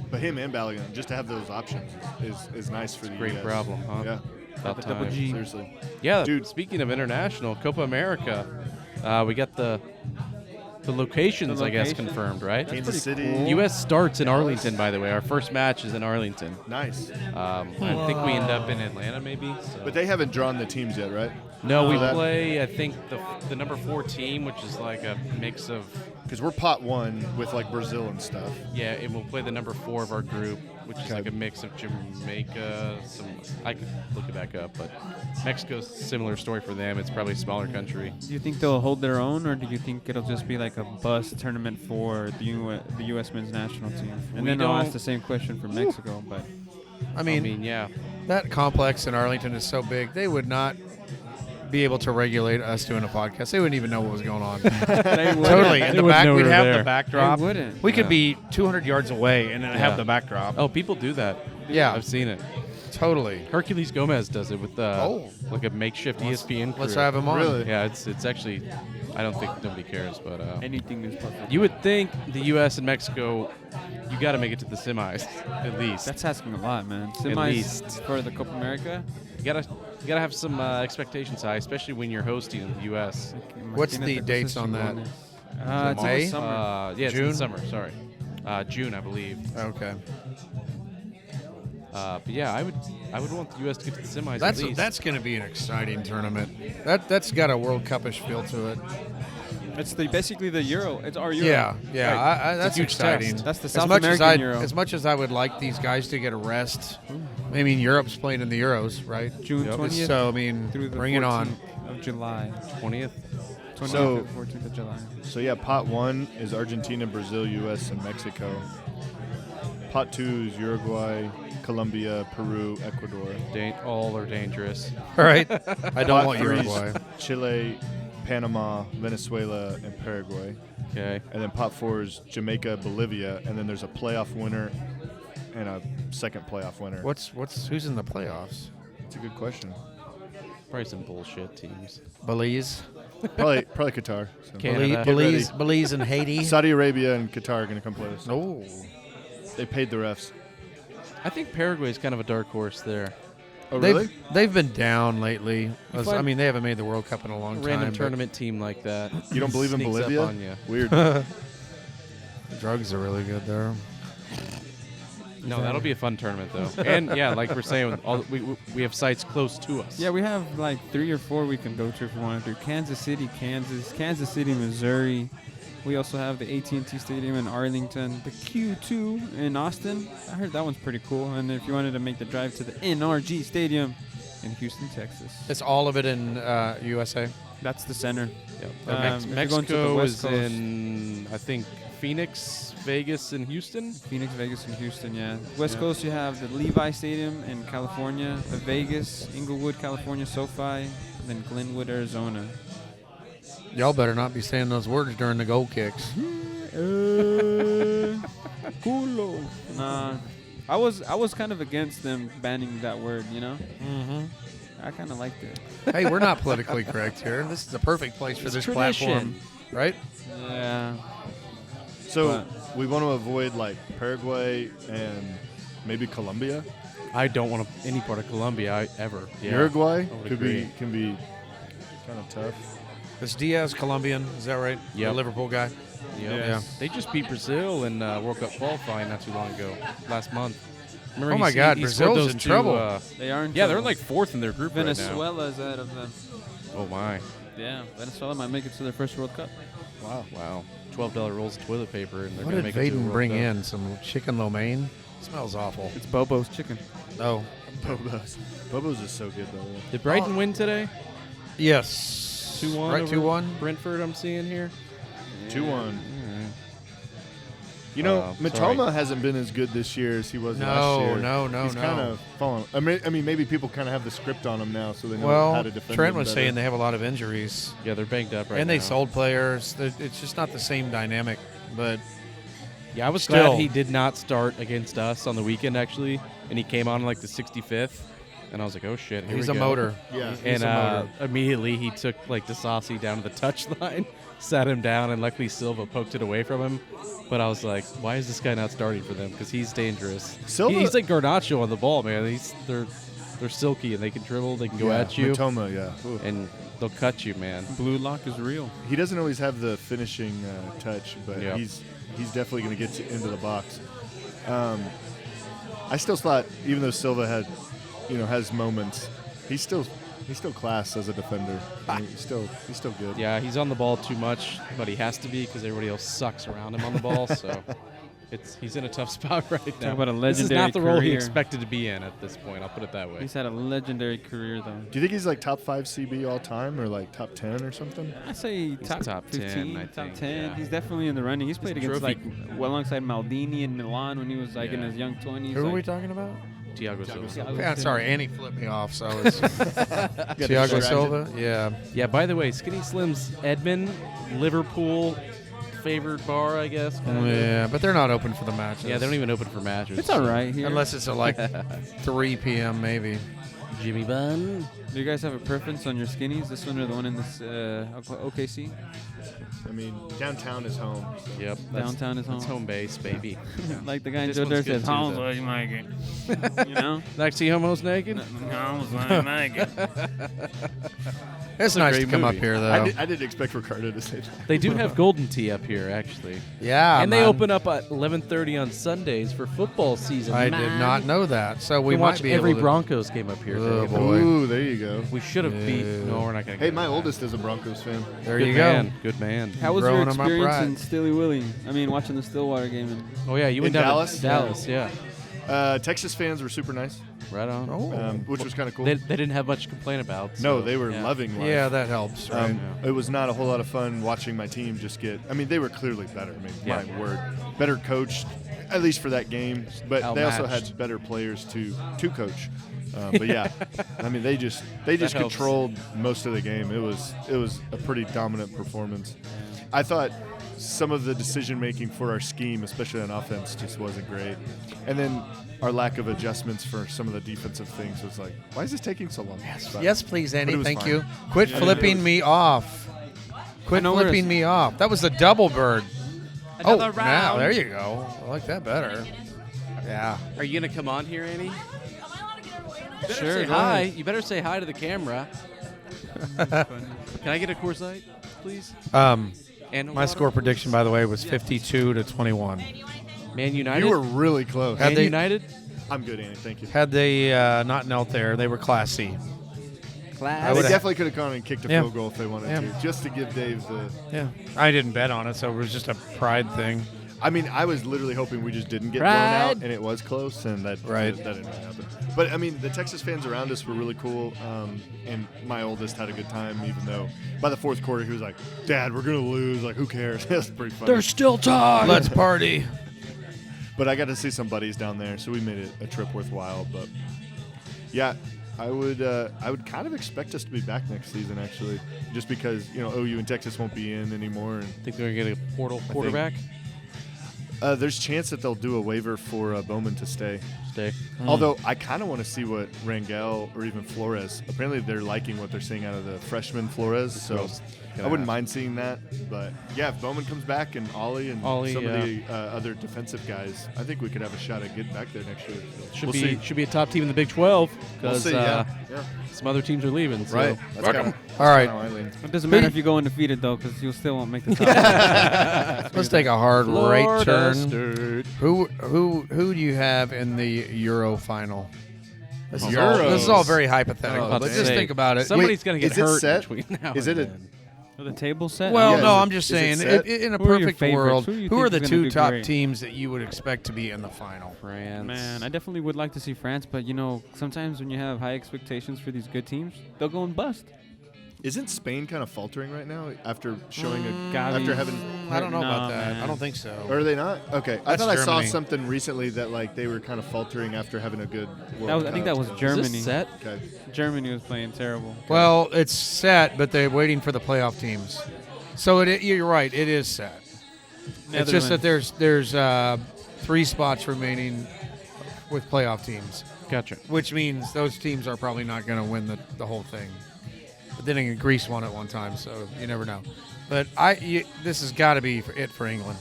But him and Balogun, just to have those options is nice for the Great US. problem, huh? Yeah, About double time. G. seriously. Yeah, Dude. Speaking of international, Copa America, we got the locations, I guess, location? confirmed, right? Kansas pretty City. cool. U.S. starts in Arlington, by the way. Our first match is in Arlington. Nice. I think we end up in Atlanta, maybe. So. But they haven't drawn the teams yet, right? no, we for that- play, I think, the number 4 team, which is like a mix of, Because we're pot 1 with like Brazil and stuff. yeah, and we'll play the number 4 of our group, which is Okay. like a mix of Jamaica, I could look it back up, but Mexico's similar story for them. It's probably a smaller country. Do you think they'll hold their own, or do you think it'll just be like a bus tournament for the U.S. men's national team? And We then I'll ask don't- the same question for Mexico, but I I mean, mean, yeah. that complex in Arlington is so big, they would not be able to regulate us doing a podcast. They wouldn't even know what was going on. they wouldn't. Totally. In They the wouldn't back, know we we'd were have there. the backdrop. They wouldn't. We could Yeah. be 200 yards away and then Yeah. have the backdrop. Oh, people do that. Yeah. I've seen it. Totally. Hercules Gomez does it with like a makeshift ESPN crew. Let's have him on. Really? Yeah, it's actually, I don't think nobody cares, but Anything is possible. you would think the U.S. and Mexico, you got to make it to the semis at least. That's asking a lot, man. least. Semis for the Copa America. You gotta have some expectations high, especially when you're hosting the U.S. What's the dates on that? It's in May? the summer. Yeah, it's in June? the summer. Sorry, June, I believe. Okay. But yeah, I would want the U.S. to get to the semis at least. That's going to be an exciting tournament. That's got a World Cup-ish feel to it. It's basically the Euro. It's our Euro. Yeah, yeah. Right. That's huge exciting. test. That's the As South much American Euro. As much as I would like these guys to get a rest, I mean, Europe's playing in the Euros, right? June 20th So, I mean, through the bring it on. 14th of July. 20th. 20th So- to 14th of July. So yeah, pot 1 is Argentina, Brazil, U.S., and Mexico. Pot 2 is Uruguay, Colombia, Peru, Ecuador. All are dangerous. All right. I don't Pot want 3 is Uruguay. Chile, Panama, Venezuela, and Paraguay. Okay. And then pot 4 is Jamaica, Bolivia, and then there's a playoff winner and a second playoff winner. Who's in the playoffs? That's a good question. Probably some bullshit teams. Belize, Probably Qatar. So. Canada. Belize, and Haiti. Saudi Arabia and Qatar are going to come play us. Oh, They paid the refs. I think Paraguay is kind of a dark horse there. Oh, really? They've been down lately. I find- mean, they haven't made the World Cup in a long Random time. tournament team like that. You don't believe in sneaks up Bolivia? on ya. Weird. but drugs are really good there. No, that'll be a fun tournament though. And yeah, like we're saying, we have sites close to us. Yeah, we have like 3 or 4 we can go to if we want to. Kansas City, Kansas, Kansas City, Missouri. We also have the AT&T Stadium in Arlington, the Q2 in Austin. I heard that one's pretty cool. And if you wanted to make the drive to the NRG Stadium in Houston, Texas, It's all of it in USA. that's the center. Yep. If you're going to the Mexico West is Coast- in, I think, Phoenix, Vegas, and Houston. Phoenix, Vegas, and Houston, yeah. West Yeah. Coast, you have the Levi Stadium in California, the Vegas, Inglewood, California, SoFi, and then Glenwood, Arizona. Y'all better not be saying those words during the goal kicks. Culo. Nah, I was kind of against them banning that word, you know? Mm-hmm. I kind of liked it. Hey, we're not politically correct here. This is the perfect place for It's this tradition. platform, right? Yeah. So we want to avoid like Paraguay and maybe Colombia. I don't want any part of Colombia ever. Yeah, Uruguay I would can agree. be kind of tough. Is Diaz Colombian? Is that right? Yep. The Liverpool guy. Yep. Yeah. They just beat Brazil in World Cup qualifying not too long ago, last month. Remember Oh he my s- God, he scored Brazil's those in two, trouble. They are in yeah, they're trouble. like fourth in their group right now. Venezuela's ahead of them. Oh my! Yeah, Venezuela might make it to their first World Cup. Wow! $12 rolls of toilet paper, and they're What gonna did make it to the Vaden World bring Cup. in? Some chicken lo mein? Smells awful. It's Bobo's chicken. Oh, Bobo's is so good though. Did Brighton win today? yes. 2-1. Right, over 2-1. Brentford. I'm seeing here. 2-1. You know, Mitoma hasn't been as good this year as he was last year. No. He's kind of fallen. I mean, maybe people kind of have the script on him now, so they know how Well, to defend Trent him was better. saying they have a lot of injuries, Yeah, they're banged up right and now. they sold players. It's just not the same dynamic. But Yeah, I was Still. glad he did not start against us on the weekend actually, and he came on like the 65th, and I was like, oh shit, here he's we a go. motor. Yeah. He's And a motor. immediately he took like Disasi down to the touchline, sat him down, and luckily Silva poked it away from him. But I was like, why is this guy not starting for them? Because he's dangerous. Silva- He's like Garnacho on the ball, man. They're silky and they can dribble, they can go at you, Mitoma, yeah. Ooh. and they'll cut you, man. Blue lock is real. He doesn't always have the finishing touch, but Yeah. he's definitely going to get into the box. I still thought, even though Silva has moments, he's still class as a defender. I mean, he's still good. Yeah, he's on the ball too much, but he has to be because everybody else sucks around him on the ball. So he's in a tough spot right now. about a This is legendary not the role he career. expected to be in at this point. I'll put it that way. He's had a legendary career, though. Do you think he's like top 5 CB all time or like top 10 or something? I say top top 10, 15, I top think, 10. yeah. He's definitely in the running. He's played a against trophy. alongside Maldini in Milan when he was in Yeah. his young 20s. Who are like, we talking about? Thiago Silva. Yeah, sorry, Annie flipped me off. So it's Thiago Silva. Yeah. Yeah, by the way, Skinny Slims Edmond, Liverpool favored bar, I guess. Kinda. Yeah, but they're not open for the matches. Yeah, they don't even open for matches. It's all right here. Unless it's at like 3 p.m. maybe. Jimmy Bun. Do you guys have a preference on your skinnies? This one or the one in this OKC? I mean, downtown is home. So. Yep. Downtown is home. It's home base, baby. Like the guy in This Joe one's Dirt good says, too, "How's though. you make it?" You know? Like see homos naked? How's you make it? It's a nice to great come up movie. here, though. I didn't expect Ricardo to say that. They do have golden tea up here, actually. Yeah, And they man. open up at 11:30 on Sundays for football season. I man. did not know that. So we We might watch be every able to. Broncos game up here. Oh, Dave. boy. Ooh, there you go. We should have beat. No, we're not going to. Hey, my oldest is a Broncos fan. There Good you man. go. Good man. How was your Growing 'em up experience right. in Stilly Willie? I mean, watching the Stillwater game. And Oh yeah, you went In down Dallas? to Dallas. Yeah. Texas fans were super nice, Right on. Oh. which was kind of cool. They didn't have much to complain about. No, so, they were yeah. loving life. Yeah, that helps. Right? It was not a whole lot of fun watching my team just get. I mean, they were clearly better. I mean, Yeah. my word, better coached, at least for that game. But they also Outmatched. had better players to coach. But yeah, I mean, they just helps. controlled most of the game. It was a pretty dominant performance. I thought some of the decision making for our scheme, especially on offense, just wasn't great. And then our lack of adjustments for some of the defensive things was like, why is this taking so long? But- Yes, please, but it Andy. was Thank fine. you. Quit Yeah, flipping it was- me off. Quit know where flipping it's- me off. That was the double bird. Another Now, round. there you go. I like that better. Yeah. Are you gonna come on here, Annie? Sure, Say go hi. ahead. You better say hi to the camera. Can I get a Coors Light, please? And My score prediction, by the way, was 52-21. Man United. You were really close. Had Man they- United. I'm good, Andy. Thank you. Had they not knelt there, they were Class C. Class. I They would've- definitely could have gone and kicked a Yeah. field goal if they wanted Yeah. to, just to give Dave the. Yeah. I didn't bet on it, so it was just a pride thing. I mean, I was literally hoping we just didn't get Pride. blown out, and it was close, and that Right. that didn't really happen. But I mean, the Texas fans around us were really cool, and my oldest had a good time, even though by the fourth quarter he was like, "Dad, we're gonna lose. Like, who cares?" That's pretty funny. still time. Let's party. But I got to see some buddies down there, so we made it a trip worthwhile. But yeah, I would kind of expect us to be back next season, actually, just because OU and Texas won't be in anymore, and Think they're gonna get a portal quarterback? there's a chance that they'll do a waiver for Bowman to stay. Stay. Although I kind of want to see what Rangel or even Flores. Apparently, they're liking what they're seeing out of the freshman Flores, so girl's I gonna wouldn't have- mind seeing that. But yeah, if Bowman comes back and Ollie and Ollie, some of the other defensive guys, I think we could have a shot at getting back there next year. So Should we'll be see. a top team in the Big 12 We'll because see. Yeah. some other teams are leaving. So. Right. That's kinda, All right. how I lean. It doesn't matter if you go undefeated, though, because you still won't make the top. Let's take a hard right Florida turn. State. Who do you have in the Euro final? This is Euros. all very hypothetical, Oh, but dang. just think about it. Somebody's Wait, gonna get is it hurt set? between now Is and it a- then. The table set? Well, Yeah, no, is I'm it- just is it saying, set? in a Who are your perfect favorites? world, Who do you who are think the is gonna two do top great? teams that you would expect to be in the final? France. Man, I definitely would like to see France, but sometimes when you have high expectations for these good teams, they'll go and bust. Isn't Spain kind of faltering right now after showing Gavi. after having? I don't know about No, that. man. I don't think so. Or are they not? Okay, I That's thought I saw Germany. something recently that like they were kind of faltering after having a good. World I think Cup. that was Is Germany. this set? Okay. Germany was playing terrible. Well, it's set, but they're waiting for the playoff teams. So you're right. It is set. It's just that there's 3 spots remaining with playoff teams, Gotcha. which means those teams are probably not going to win the whole thing. But then again, Greece won at one time, so you never know. But this has got to be it for England.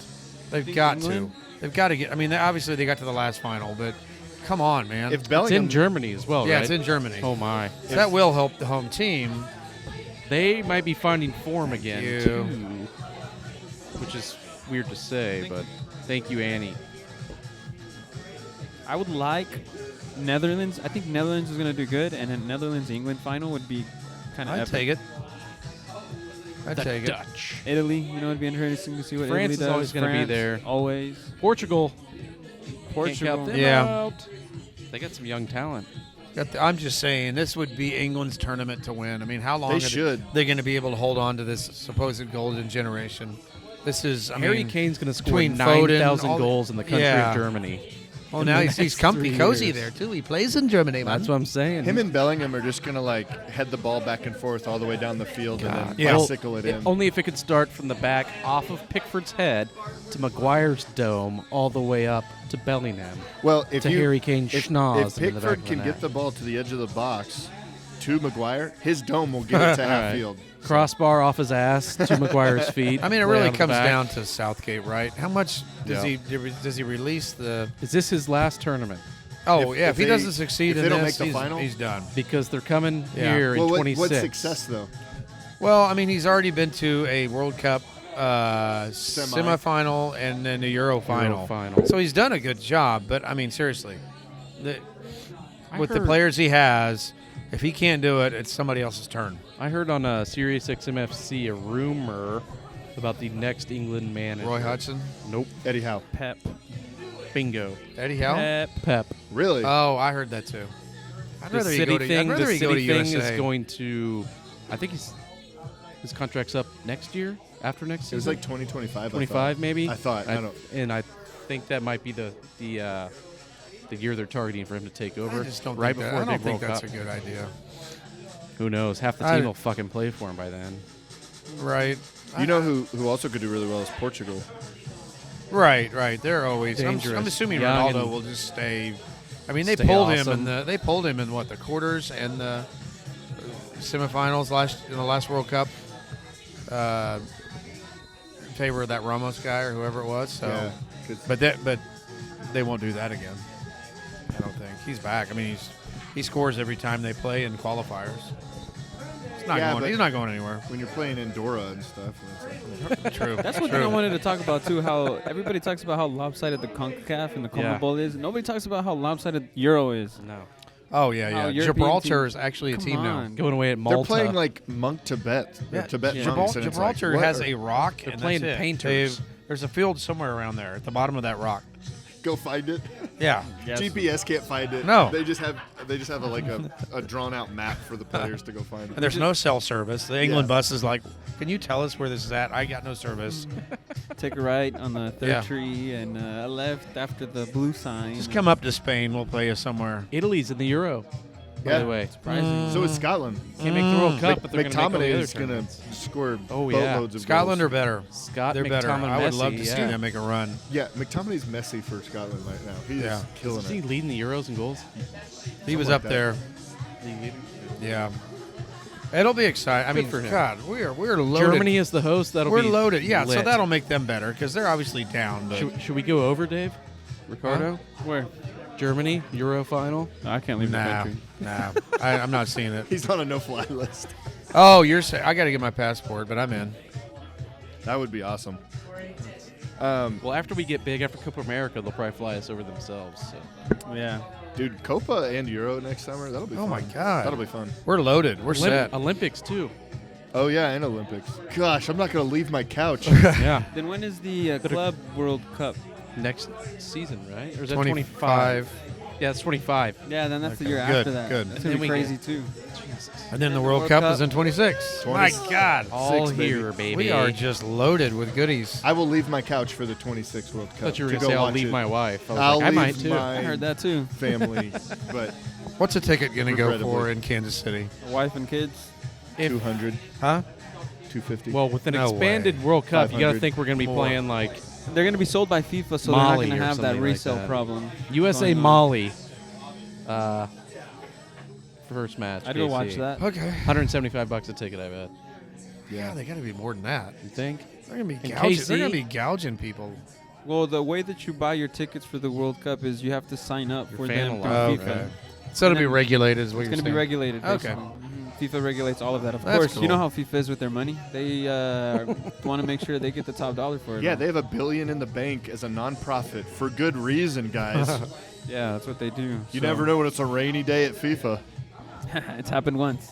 They've Think got England? to. They've got to get. I mean, obviously they got to the last final, but come on, man. If It's Bellingham, in Germany as well, yeah, right? it's in Germany. Oh my. So that will help the home team. They might be finding form again you. too, which is weird to say, but thank you, Annie. I would like Netherlands. I think Netherlands is going to do good, and a Netherlands-England final would be kind of I'd epic. take it. I'd The take it. Dutch. Italy, it'd be interesting to see what France Italy is does. always gonna be France, there. Always. Portugal. Portugal. Can't count them Yeah. out. They got some young talent. I'm just saying, this would be England's tournament to win. I mean, how long They are should. they going to be able to hold on to this supposed golden generation? This is, I Harry mean, Kane's going to score between Foden, 9,000 all the- goals in the country Yeah. of Germany. Oh, in now the he's next comfy, 3 cozy years. there, too. He plays in Germany, man. That's what I'm saying. Him and Bellingham are just gonna like head the ball back and forth all the way down the field and then Yeah. bicycle it in. Only if it could start from the back off of Pickford's head to Maguire's dome all the way up to Bellingham. Well, if to you, Harry Kane if schnoz him in the back Pickford of the can net. get the ball to the edge of the box to Maguire, his dome will get it to half All right. field. Crossbar off his ass to Maguire's feet. I mean, it way really out the comes back. down to Southgate, right? How much does Yeah. he release the? Is this his last tournament? Oh, If- yeah. if If he they- doesn't succeed if in they don't this, make the final? he's done. Because they're coming Yeah. here in Well, 26. what's success though? Well, I mean, he's already been to a World Cup semifinal and then a Euro final. final. So he's done a good job. But I mean, seriously, with the heard- players he has, if he can't do it, it's somebody else's turn. I heard on Sirius XMFC a rumor about the next England manager. Roy Hodgson, Nope. Eddie Howe. Pep. Bingo. Eddie Howe. Pep. Really? Oh, I heard that too. I'd The rather he city go to. thing, I'd rather the he go to city thing USA. is going to. I think his contract's up next year. After next It was season. like 2025. 25 maybe. I thought. I don't. And I think that might be the year they're targeting for him to take over. I just don't right think before that, I the don't big think World that's Cup. a good idea. Who knows? Half the I- team will fucking play for him by then. Right. You know who also could do really well is Portugal. Right. They're always. I'm Dangerous. assuming Young Ronaldo and will just stay. I mean, they stay pulled him awesome. in they pulled him in what, the quarters and the semifinals in the last World Cup. In favor of that Ramos guy or whoever it was. So, Yeah, 'cause- but they won't do that again. I don't think he's back. I mean, he scores every time they play in qualifiers. Yeah, He's but- not going anywhere. when you're playing Andorra and stuff. It's like, True. That's one thing I wanted to talk about too. How everybody talks about how lopsided the CONCACAF and the Yeah. CONMEBOL is. Nobody talks about how lopsided Euro is. No. Oh yeah. How European Gibraltar team- is actually a Come team now. on. Going away at they're Malta. playing like monk Tibet. Or Tibet Yeah. monks. And it's like, Gibraltar what has are- a rock. They're and playing that's it. painters. There's a field somewhere around there at the bottom of that rock. Go find it. Yeah. Yes. GPS can't find it. No. They just have a drawn out map for the players to go find it. And there's no cell service. The England bus is like, can you tell us where this is at? I got no service. Take a right on the third Yeah. tree and a left after the blue sign. Just come up to Spain. We'll play you somewhere. Italy's in the Euro. By Yeah. the way, Surprising. So is Scotland. can't make the World Cup, but they're going to make all the McTominay other is going to tournaments. score Oh, yeah. boatloads of Scotland goals. are better. Scott They're better. McTominay, I would love Messi, to see yeah. them make a run. Yeah, McTominay's Messi for Scotland right now. He's Yeah. killing Is he it. leading the Euros in goals? He was like up that. there. Yeah. It'll be exciting. I Good mean, for him. God, we're loaded. Germany is the host. That'll we're be loaded. Yeah, so lit. that'll make them better because they're obviously down. But Should we go over, Dave? Ricardo? Where? Germany, Euro final. No, I can't leave the nah, country. I'm not seeing it. He's on a no-fly list. Oh, you're saying I got to get my passport, but I'm in. That would be awesome. Well, after we get big, after Copa America, they'll probably fly us over themselves. So. Yeah. Dude, Copa and Euro next summer, that'll be Oh fun. my God. That'll be fun. We're loaded. We're set. Olympics too. Oh, yeah, and Olympics. Gosh, I'm not going to leave my couch. Yeah. Then when is the Club World Cup? Next season, right? Or is that 25. Yeah, it's 25. Yeah, then that's the Okay, year good, after that. good. That's And gonna be then we crazy too. And then the World World Cup Cup. is in 26. My 26. God. All baby. here, baby. We are just loaded with goodies. I will leave my couch for the 26 World Cup. I thought you were to going to say, go I'll watch leave it. my wife. I was I'll like, I might leave too. my I heard that too. family, but What's a ticket going to go for Regrettably. in Kansas City? A wife and kids. 200, Huh? 250. Well, with an No expanded World Cup, you got to 500 think we're going to be more. playing like They're gonna be sold by FIFA, so Mali they're not or gonna have that something like resale that. problem. USA going on. Mali. First match. I'd go watch KC. that. Okay. $175 a ticket, I bet. Yeah, they got to be more than that. You think? They're going to be And gouging. KC? They're going to be gouging people. Well, the way that you buy your tickets for the World Cup is you have to sign up Your for fan them through allowance. FIFA. Okay. So it'll be then regulated, is what It's you're going to be saying. regulated. Okay. basically. FIFA regulates all of that. Of That's course, you know cool. how FIFA is with their money. They want to make sure they get the top dollar for it. yeah, all. they have $1 billion in the bank as a nonprofit for good reason, guys. Yeah, that's what they do. You So- never know when it's a rainy day at FIFA. It's happened once.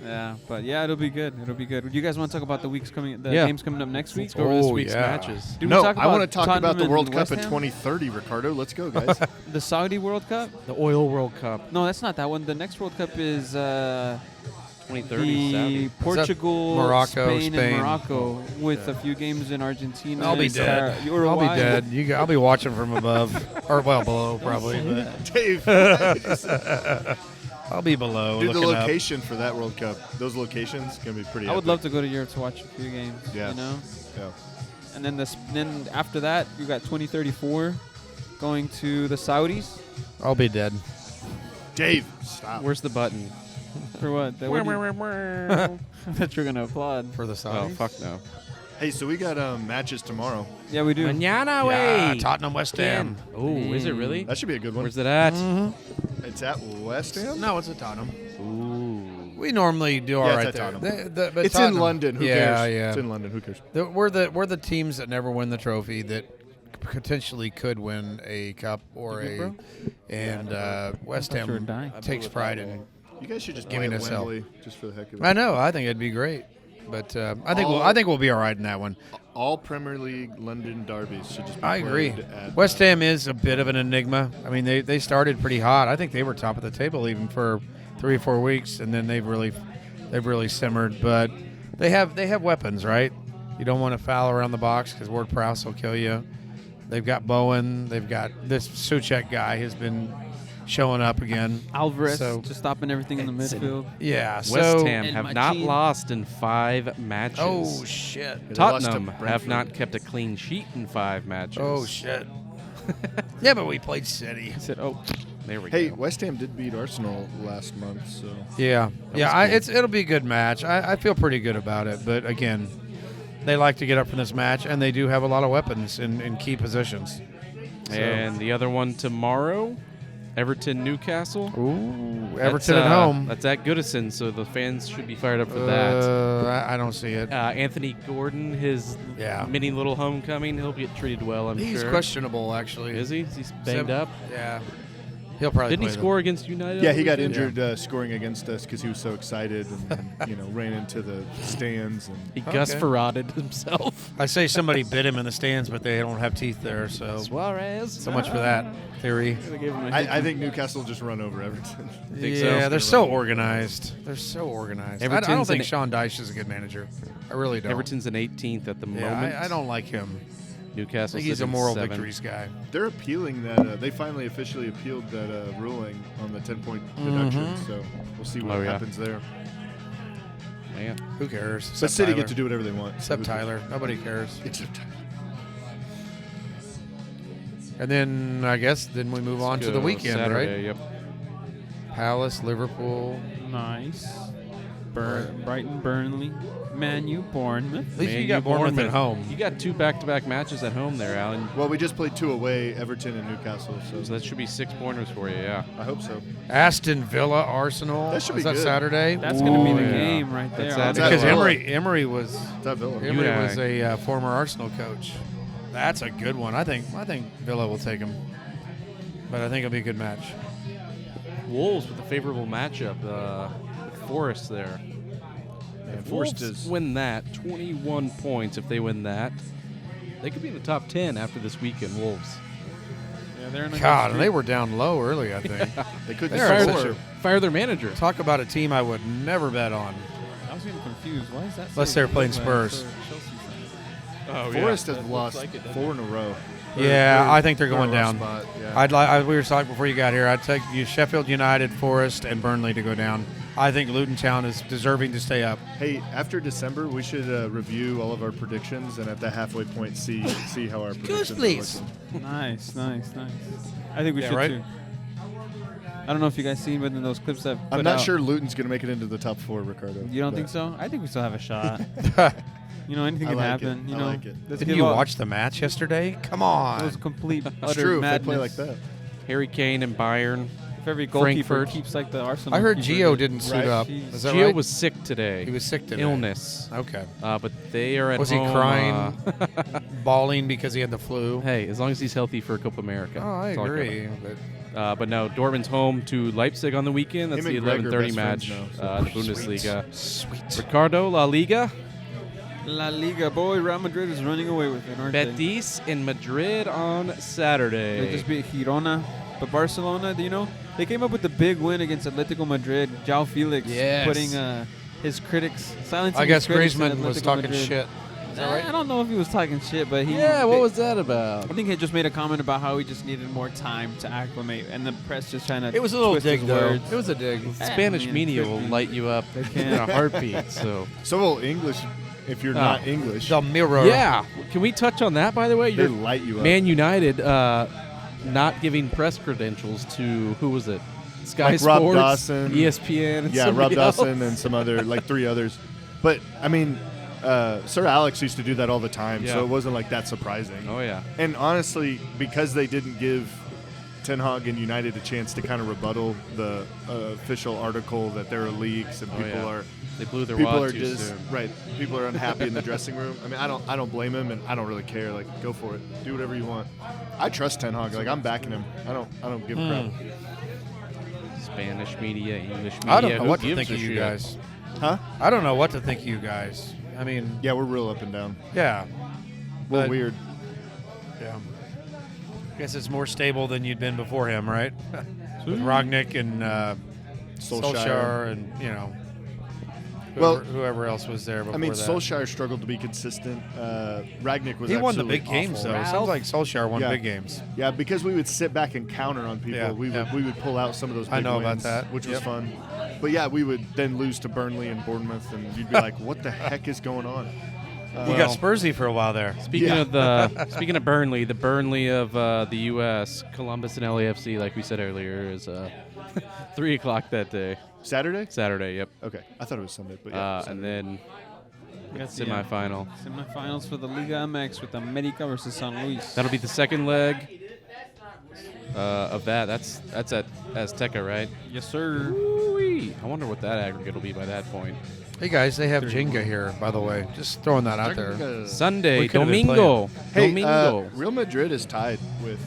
Yeah, but yeah, it'll be good. It'll be good. Do you guys want to talk about the weeks coming, the Yeah. games coming up next week? Let's go over this Oh, week's yeah. matches. Did we No, talk I want to talk Tottenham about the and World Cup West in Ham? 2030, Ricardo. Let's go, guys. The Saudi World Cup? The Oil World Cup. No, that's not that one. The next World Cup is 2030 the Saudi. Portugal, Morocco, Spain, Spain? and Morocco with a few games in Argentina. I'll be and dead. I'll Uruguay. be dead. I'll be watching from above, or well below probably. But Dave, I'll be below. dude, the looking up. location for that World Cup, those locations can be pretty. I would epic. love to go to Europe to watch a few games. Yeah. You know, Yeah. and then after that, you got 2034 going to the Saudis I'll be dead. Dave, stop. Where's the button? for what? I bet you're gonna applaud. For the Oh, Saudis. fuck no. Hey, so we got matches tomorrow. Yeah, we do. Mañana, Yeah, way. Tottenham, West Ham. Oh, is it really? That should be a good one. Where's it at? It's at West Ham. No, it's at Tottenham. Ooh. We normally do all Yeah, right it's at there. Tottenham. But It's Tottenham- in London. Who yeah, cares? Yeah, It's in London. Who cares? We're the teams that never win the trophy that potentially could win a cup or You good, and West thought you were Ham dying. takes pride in. You guys should just Giving play at us help. Wembley just for the heck of it. I know. I think it'd be great, but I think we'll be all right in that one. All Premier League London derbies should just be I agree. played at, West Ham is a bit of an enigma. I mean, they started pretty hot. I think they were top of the table even for 3 or 4 weeks, and then they've really simmered. But they have weapons, right? You don't want to foul around the box because Ward-Prowse will kill you. They've got Bowen. They've got this Souček guy has been showing up again. Alvarez So- just stopping everything in the midfield. Yeah. West So Ham And have not Machine. lost in 5 matches. oh shit. They lost to Tottenham have Brentford. not kept a clean sheet in 5 matches. Oh shit. Yeah, but we played City. I said, "Oh, There we Hey, go. West Ham did beat Arsenal last month, so Yeah, was cool. it'll be a good match. I feel pretty good about it, but again, they like to get up from this match, and they do have a lot of weapons in key positions. So- And the other one tomorrow, Everton Newcastle. Ooh, That's, Everton at home. That's at Goodison, so the fans should be fired up for that. I don't see it. Anthony Gordon, his Yeah. mini little homecoming, he'll get treated well, I'm He's sure. questionable, actually. Is he? He's banged up. Yeah, he'll probably. Didn't he play score against United? yeah, on he the got weekend? injured scoring against us because he was so excited and ran into the stands and He Okay. Gus Ferrated himself. I say somebody bit him in the stands, but they don't have teeth there, so Suarez. so much for that theory. they gave him a I think Newcastle will just run over Everton. Think so? Yeah, they're so organized. They're so organized. I don't Everton's think an- Sean Dyche is a good manager. I really don't. Everton's in 18th at the moment. Yeah, I don't like him. I Newcastle. think he's a sitting moral 7th. victories guy. They're appealing that they finally officially appealed that ruling on the 10-point deduction, so we'll see what Oh, yeah. happens there. Man. Who cares? But Except City Tyler. get to do whatever they want. Except Tyler. Nobody cares. Except Tyler. And then I guess then we move on to the Go weekend, Saturday, right? Yep. Palace, Liverpool. nice. Brighton, Burnley, Man U, Bournemouth. At least Man, you got Bournemouth at home. You got 2 back-to-back matches at home there, Alan. Well, we just played 2 away, Everton and Newcastle, So so that should be 6 pointers for you, yeah. I hope so. Aston Villa, Arsenal. That should Is be that good. Saturday? That's going to be the yeah. game right there. That's at Because Villa. Emery was It's at Villa. Emery Yeah. was a former Arsenal coach. That's a good one. I think Villa will take him, but I think it'll be a good match. Wolves with a favorable matchup with Forest there. If Forest Wolves is- win that, 21 points if they win that. They could be in the top 10 after this weekend, Wolves. Yeah, they're in a God, good and they streak. were down low early, I think. They could They're Fire, such score. fire their manager. Talk about a team I would never bet on. I was getting confused. Why is that? Unless so they were playing good Spurs. for Chelsea fans? Oh, Forest has That lost looks like it, doesn't 4 in a row. Yeah, I think they're going in a rough down. spot, yeah. We were talking before you got here. I'd take you Sheffield United, Forest, and Burnley to go down. I think Luton Town is deserving to stay up. Hey, after December, we should review all of our predictions and at the halfway point see how our predictions please. are looking. Nice. I think we Yeah, should right? too. I don't know if you guys seen, but in those clips that I'm not sure Luton's going to make it into the top 4, Ricardo. You don't but think so? I think we still have a shot. You know, anything I can like happen. it. You I know, like it. let's Didn't give you up. watch the match yesterday? Come It on. was complete It's utter true madness. if they play like that. Harry Kane and Bayern. If every goalkeeper Frankfurt. keeps like the Arsenal. I heard keeper Gio did. didn't suit Right. up. Jeez. Is that Gio right? was sick today. He was sick today. Illness. Okay. But they are at Was he home. crying? Bawling because he had the flu. Hey, as long as he's healthy for Copa America. Oh, I That's all agree. But But no, Dortmund's home to Leipzig on the weekend. That's Him the and Greg are 11:30 best match, friends the Bundesliga. sweet. Ricardo, La Liga, La Liga, boy, Real Madrid is running away with it, aren't they? Betis in Madrid on Saturday. They just beat Girona. But Barcelona, do you know, they came up with the big win against Atletico Madrid. João Felix Yes. putting his critics. Silencing I guess his critics Griezmann in was Atletico talking Madrid. shit. Is that right? I don't know if he was talking shit, but he. Yeah, what was that about? I think he just made a comment about how he just needed more time to acclimate, and the press just trying to. It was a little twist dig, his though. words. It was a dig. Spanish Yeah, media could will be. light you up They in can. a heartbeat. So So will English if you're not English. The Mirror. yeah, can we touch on that? By the way, They Your light you up. Man United not giving press credentials to who was it? Sky Like Rob Sports, Dawson. ESPN. And Yeah, Rob somebody else. Dawson and some other, like 3 others. But, I mean, Sir Alex used to do that all the time, Yeah. so it wasn't like that surprising. Oh yeah. And honestly, because they didn't give Ten Hag and United a chance to kind of rebuttal the official article that there are leaks and They blew their people wad are too just soon. right. People are unhappy in the dressing room. I mean, I don't blame him, and I don't really care. Like, go for it, do whatever you want. I trust Ten Hag. Like, I'm backing him. I don't give a crap. Spanish media, English media. I don't know who what to gives think a of you shit? guys. Huh? I don't know what to think of you guys. I mean, Yeah, we're real up and down. yeah. Well, But- weird. Yeah. Guess it's more stable than you'd been before him, right? With Ragnick and Solskjaer and, you know, Well- whoever else was there before I mean, that. Solskjaer struggled to be consistent. Ragnick was He won the absolutely big games, awful. though. It sounds like Solskjaer won Yeah. big games. Yeah, because we would sit back and counter on people. Yeah, we would pull out some of those big I know about wins, that. which was Yep. fun. But yeah, we would then lose to Burnley and Bournemouth, and you'd be like, "What the heck is going on?" You got Spursy for a while there. Speaking Yeah. speaking of Burnley, the Burnley of the U.S., Columbus and LAFC, like we said earlier, is 3 o'clock that day, Saturday? Saturday. Yep. Okay, I thought it was Sunday, but yeah. And then We got the, semifinal. Semifinals for the Liga MX with America versus San Luis. That'll be the second leg of that. That's at Azteca, right? Yes, sir. Ooh-wee. I wonder what that aggregate will be by that point. Hey, guys, they have Jenga here, by the way. Just throwing that out there. Sunday, We could've been Domingo. Hey, Domingo. Real Madrid is tied with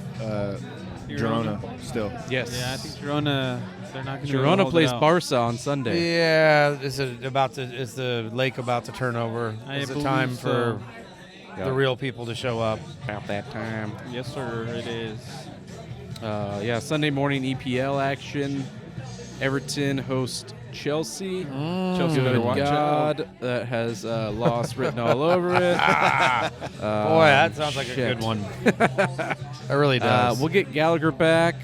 Girona still. Yes. Yeah, I think Girona. They're not going to. Girona plays Barca on Sunday. Yeah, is the lake about to turn over? I Is it believe time so. for the real people to show up? About that time. Yes, sir. It is. Yeah, Sunday morning EPL action. Everton host Chelsea. Chelsea better Good watch out. God, that has loss written all over it. Boy, that sounds like a shit. good one. It really does. We'll get Gallagher back.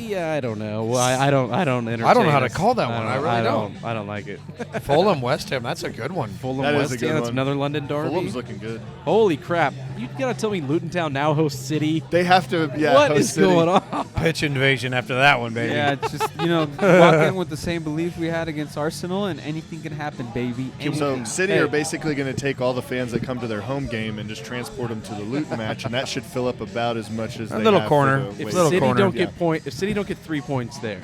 I don't know. Well, I don't entertain I don't know how to us. call that one. I really don't. I don't like it. Fulham, West Ham, that's a good one. Fulham That is West a good Ham. That's one. another London derby. Fulham's looking good. Holy crap! You gotta tell me Luton Town now hosts City. They have to. Yeah. What host is City. going on? Pitch invasion after that one, baby. Yeah, it's just, walk in with the same belief we had against Arsenal, and anything can happen, baby. So Anything. City Hey. are basically going to take all the fans that come to their home game and just transport them to the Luton match, and that should fill up about as much as A they little have corner. For the If wait. Little City corner. don't Yeah. get if City don't get 3 points there,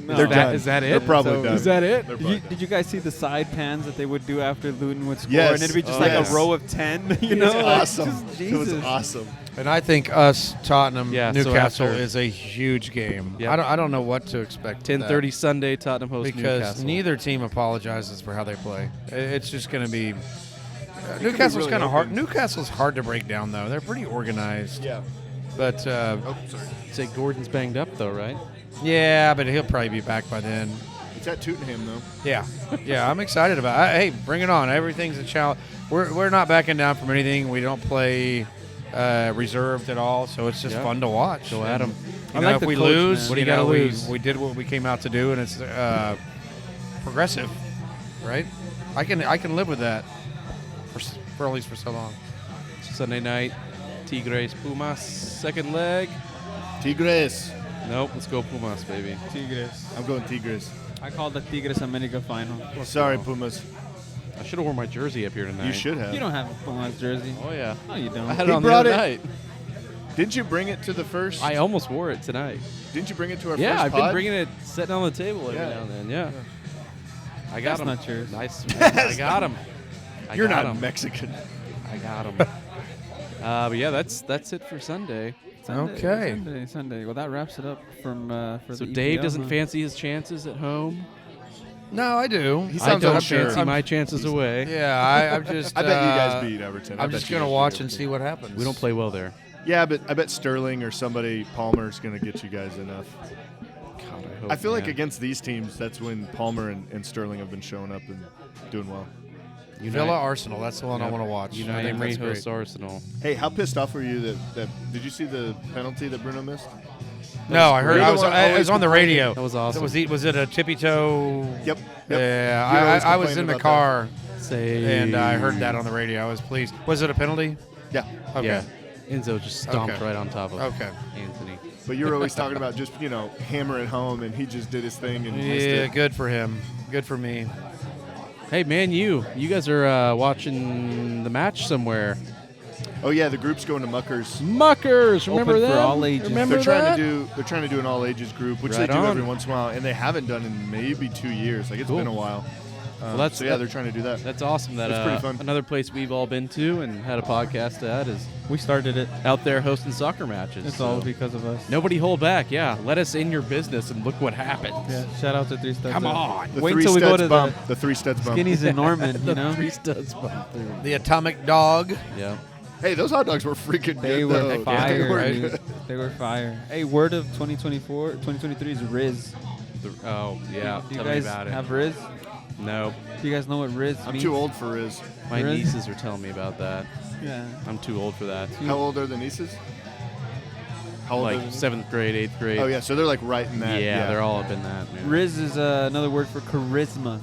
They're is that- done. Is that it? They're probably So, done. Is that it? They're Did probably did you guys see the side pans that they would do after Luton would score? Yes. And it'd be just Oh, like yes. a row of 10, you It know? was Like, awesome. just It was Jesus. awesome. And I think us, Tottenham, Yeah, so Newcastle after- is a huge game. Yep. I don't know what to expect. with 10:30 Sunday. Tottenham hosts because Newcastle. neither team apologizes for how they play. It's just going to be. Newcastle's really kind of hard. open. Newcastle's hard to break down, though. They're pretty organized. Yeah. But Oh, sorry. Say Gordon's banged up though, right? yeah, but he'll probably be back by then. It's at Tottenham though. Yeah, yeah, I'm excited about it. Hey, bring it on. Everything's a challenge. We're not backing down from anything. We don't play reserved at all, so it's just Yeah. fun to watch. Go at 'em. I You know, like if the we coach, lose, man. What do you know, gotta we- lose? We did what we came out to do, and it's progressive, right? I can live with that for at least for so long. Sunday night, Tigres Pumas second leg. Tigres. Nope, let's go Pumas, baby. Tigres. I'm going Tigres. I called the Tigres America final. Sorry, Pumas. I should have worn my jersey up here tonight. You should have. You don't have a Pumas jersey. Oh yeah. No, you don't. I had He it on the brought other it- night. Didn't you bring it to the first? I almost wore it tonight. Didn't you bring it to our Yeah, first I've pod? been bringing it sitting on the table every Yeah. now and then. Yeah. I got That's him. not yours. Nice. I got him. You're not him. Mexican. I got him. But yeah, that's it for Sunday. Okay. Sunday. Well, that wraps it up from for So the Dave EPL, doesn't huh? fancy his chances at home. No, I do. He I sounds don't unsure. fancy my chances away. Yeah, I'm just. I bet you guys beat Everton. I'm just gonna watch and see what happens. We don't play well there. Yeah, but I bet Sterling or somebody, Palmer's going to get you guys enough. God, I hope, I feel like man. against these teams, that's when Palmer and Sterling have been showing up and doing well. Villa Arsenal. That's the one I Yep. want to watch. I United think that's hosts great. Arsenal. Hey, how pissed off were you that did you see the penalty that Bruno missed? No, I heard. You're I the was. one I always was on the complaining. radio. That was awesome. Was it a tippy toe? Yep. Yeah, You're always I was complaining in the about car Say and I heard that on the radio. I was pleased. Was it a penalty? Yeah. Okay. Yeah. Enzo just stomped Okay. right on top of Okay. Anthony. But you're always talking about just, hammer it home, and he just did his thing and missed Yeah, it. good for him. Good for me. Hey, man, you guys are watching the match somewhere. Oh yeah, the group's going to Muckers. Muckers, remember Open that? for all ages. Remember They're trying that? to do an all ages group, which Right they do every on. once in a while, and they haven't done in maybe 2 years. Like it's Cool. been a while. Well, that's so yeah, they're trying to do that. That's awesome. That It's pretty fun. another place we've all been to and had a podcast at is We started it. out there hosting soccer matches. It's so all because of us. nobody hold back. Yeah, let us in your business and look what happens. Yeah. Shout out to Three Studs. Come on. The Wait three till we go studs to bump. The three studs bump. Skinny's in Norman. The You know. three studs bump through. The atomic dog. Yeah. Hey, those hot dogs were freaking They good. were though. fire, They were dude. good. They were fire. Hey, word of 2024, 2023 is Riz. Oh yeah. Do you Tell me guys about it. have Riz? No, Do you guys know what Riz I'm means? too old for Riz. my Really? nieces are telling me about that. Yeah. I'm too old for that. How old are the nieces? How old are Like the 7th grade, 8th grade. Oh yeah, so they're like right in that. Yeah, they're all up in that. Man. Riz is another word for charisma.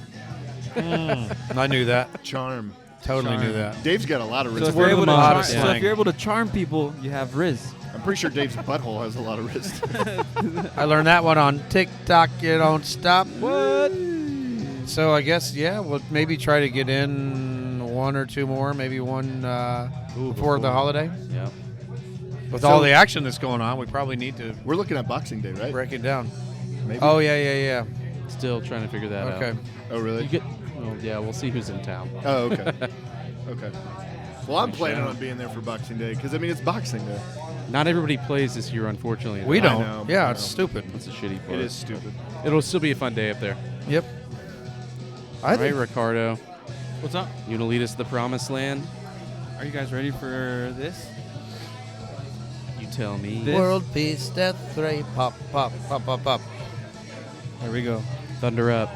I knew that. Charm. Totally Charm. knew that. Dave's got a lot of So Riz. if, you're able to lot charm, of so slang. if you're able to charm people, you have Riz. I'm pretty sure Dave's butthole has a lot of Riz. I learned that one on TikTok. You don't stop. What? So I guess we'll maybe try to get in one or two more, maybe one before the holiday. Yeah. With So- all the action that's going on, we probably need to We're looking at Boxing Day, right? break it down. Maybe. Oh yeah. Still trying to figure that out. Okay. Oh really? You get, well, yeah, we'll see who's in town. Oh okay. Okay. Well, I'm planning on being there for Boxing Day because it's Boxing Day. Not everybody plays this year, unfortunately. We I don't. know, Yeah, I it's know. stupid. That's a shitty part. It is stupid. It'll still be a fun day up there. Yep. I Right, think Ricardo? What's up? You gonna lead us to the promised land? Are you guys ready for this? You tell me. This- world peace, death ray, pop, pop, pop, pop, pop. Here we go. Thunder up.